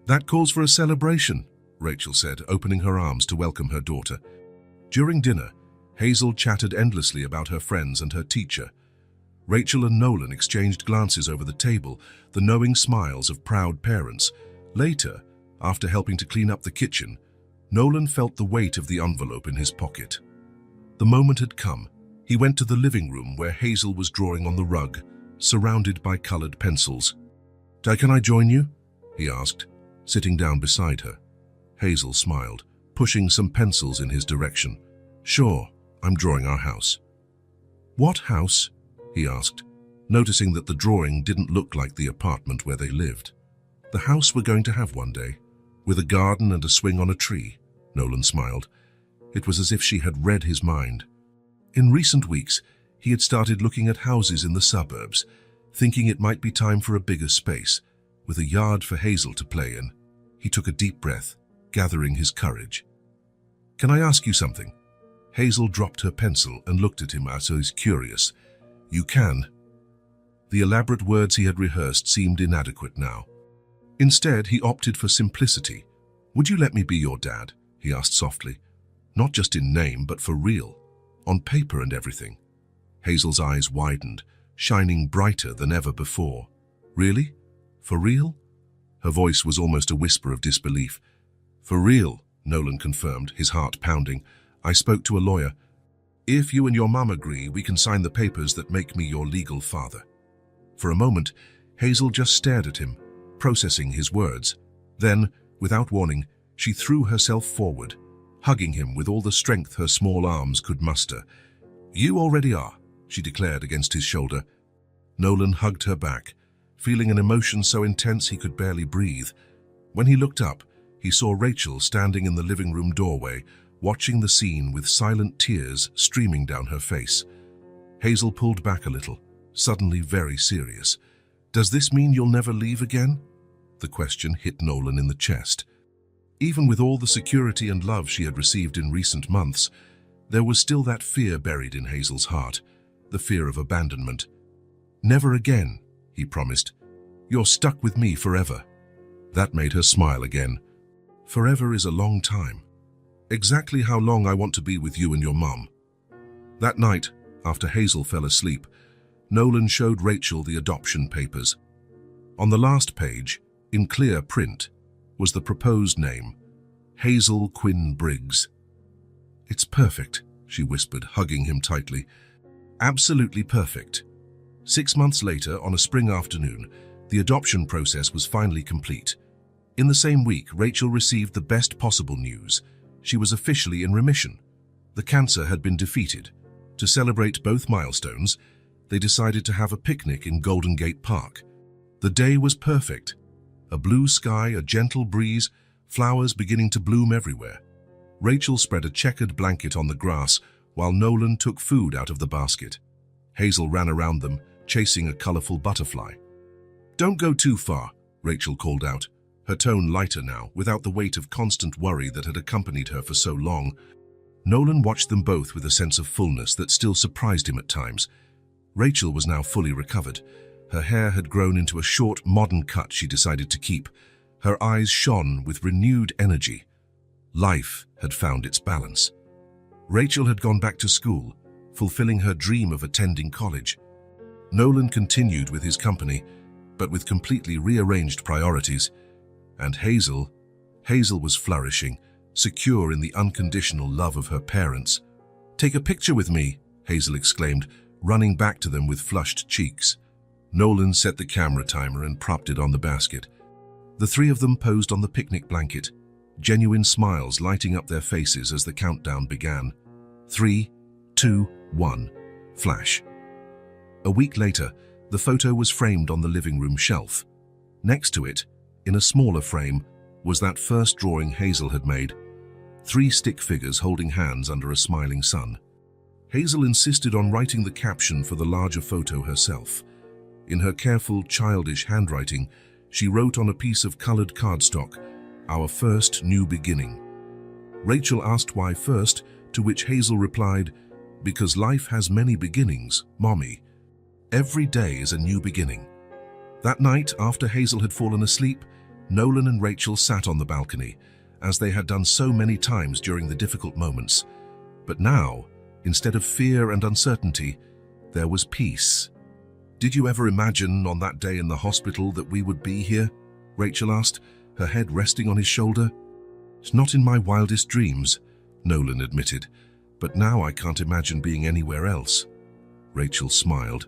"That calls for a celebration," Rachel said, opening her arms to welcome her daughter. During dinner, Hazel chattered endlessly about her friends and her teacher. Rachel and Nolan exchanged glances over the table, the knowing smiles of proud parents. Later, after helping to clean up the kitchen, Nolan felt the weight of the envelope in his pocket. The moment had come. He went to the living room where Hazel was drawing on the rug, surrounded by colored pencils. "Dad, can I join you?" he asked, sitting down beside her. Hazel smiled, pushing some pencils in his direction. "Sure, I'm drawing our house." "What house?" he asked, noticing that the drawing didn't look like the apartment where they lived. "The house we're going to have one day, with a garden and a swing on a tree," Nolan smiled. It was as if she had read his mind. In recent weeks, he had started looking at houses in the suburbs, thinking it might be time for a bigger space, with a yard for Hazel to play in. He took a deep breath, gathering his courage. "Can I ask you something?" Hazel dropped her pencil and looked at him as he was curious. "You can." The elaborate words he had rehearsed seemed inadequate now. Instead, he opted for simplicity. "Would you let me be your dad?" he asked softly. "Not just in name, but for real. On paper and everything." Hazel's eyes widened, shining brighter than ever before. "Really? For real?" Her voice was almost a whisper of disbelief. "For real," Nolan confirmed, his heart pounding. "I spoke to a lawyer. If you and your mum agree, we can sign the papers that make me your legal father." For a moment, Hazel just stared at him, processing his words. Then, without warning, she threw herself forward, hugging him with all the strength her small arms could muster. "You already are," she declared against his shoulder. Nolan hugged her back, feeling an emotion so intense he could barely breathe. When he looked up, he saw Rachel standing in the living room doorway, watching the scene with silent tears streaming down her face. Hazel pulled back a little, suddenly very serious. "Does this mean you'll never leave again?" The question hit Nolan in the chest. Even with all the security and love she had received in recent months, there was still that fear buried in Hazel's heart, the fear of abandonment. "Never again," he promised. "You're stuck with me forever." That made her smile again. "Forever is a long time. Exactly how long I want to be with you and your mum." That night, after Hazel fell asleep, Nolan showed Rachel the adoption papers. On the last page, in clear print, was the proposed name, Hazel Quinn Briggs. "It's perfect," she whispered, hugging him tightly. "Absolutely perfect." 6 months later, on a spring afternoon, the adoption process was finally complete. In the same week, Rachel received the best possible news. She was officially in remission. The cancer had been defeated. To celebrate both milestones, they decided to have a picnic in Golden Gate Park. The day was perfect. A blue sky, a gentle breeze, flowers beginning to bloom everywhere. Rachel spread a checkered blanket on the grass while Nolan took food out of the basket. Hazel ran around them, chasing a colorful butterfly. "Don't go too far," Rachel called out, her tone lighter now, without the weight of constant worry that had accompanied her for so long. Nolan watched them both with a sense of fullness that still surprised him at times. Rachel was now fully recovered. Her hair had grown into a short, modern cut she decided to keep. Her eyes shone with renewed energy. Life had found its balance. Rachel had gone back to school, fulfilling her dream of attending college. Nolan continued with his company, but with completely rearranged priorities. And Hazel was flourishing, secure in the unconditional love of her parents. "Take a picture with me," Hazel exclaimed, running back to them with flushed cheeks. Nolan set the camera timer and propped it on the basket. The three of them posed on the picnic blanket, genuine smiles lighting up their faces as the countdown began. 3, 2, 1, flash. A week later, the photo was framed on the living room shelf. Next to it, in a smaller frame, was that first drawing Hazel had made. 3 stick figures holding hands under a smiling sun. Hazel insisted on writing the caption for the larger photo herself. In her careful, childish handwriting, she wrote on a piece of colored cardstock, "Our first new beginning." Rachel asked why first, to which Hazel replied, "Because life has many beginnings, Mommy. Every day is a new beginning." That night, after Hazel had fallen asleep, Nolan and Rachel sat on the balcony, as they had done so many times during the difficult moments. But now, instead of fear and uncertainty, there was peace. "Did you ever imagine on that day in the hospital that we would be here?" Rachel asked, her head resting on his shoulder. "It's not in my wildest dreams," Nolan admitted, "but now I can't imagine being anywhere else." Rachel smiled.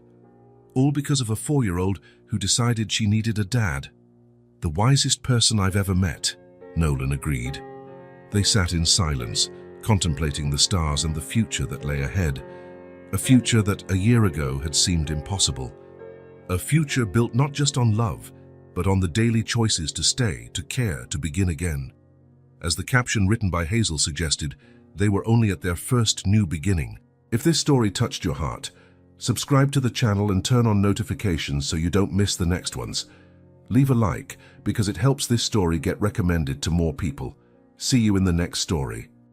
"All because of a 4-year-old who decided she needed a dad." "The wisest person I've ever met," Nolan agreed. They sat in silence, contemplating the stars and the future that lay ahead. A future that a year ago had seemed impossible. A future built not just on love, but on the daily choices to stay, to care, to begin again. As the caption written by Hazel suggested, they were only at their first new beginning. If this story touched your heart, subscribe to the channel and turn on notifications so you don't miss the next ones. Leave a like because it helps this story get recommended to more people. See you in the next story.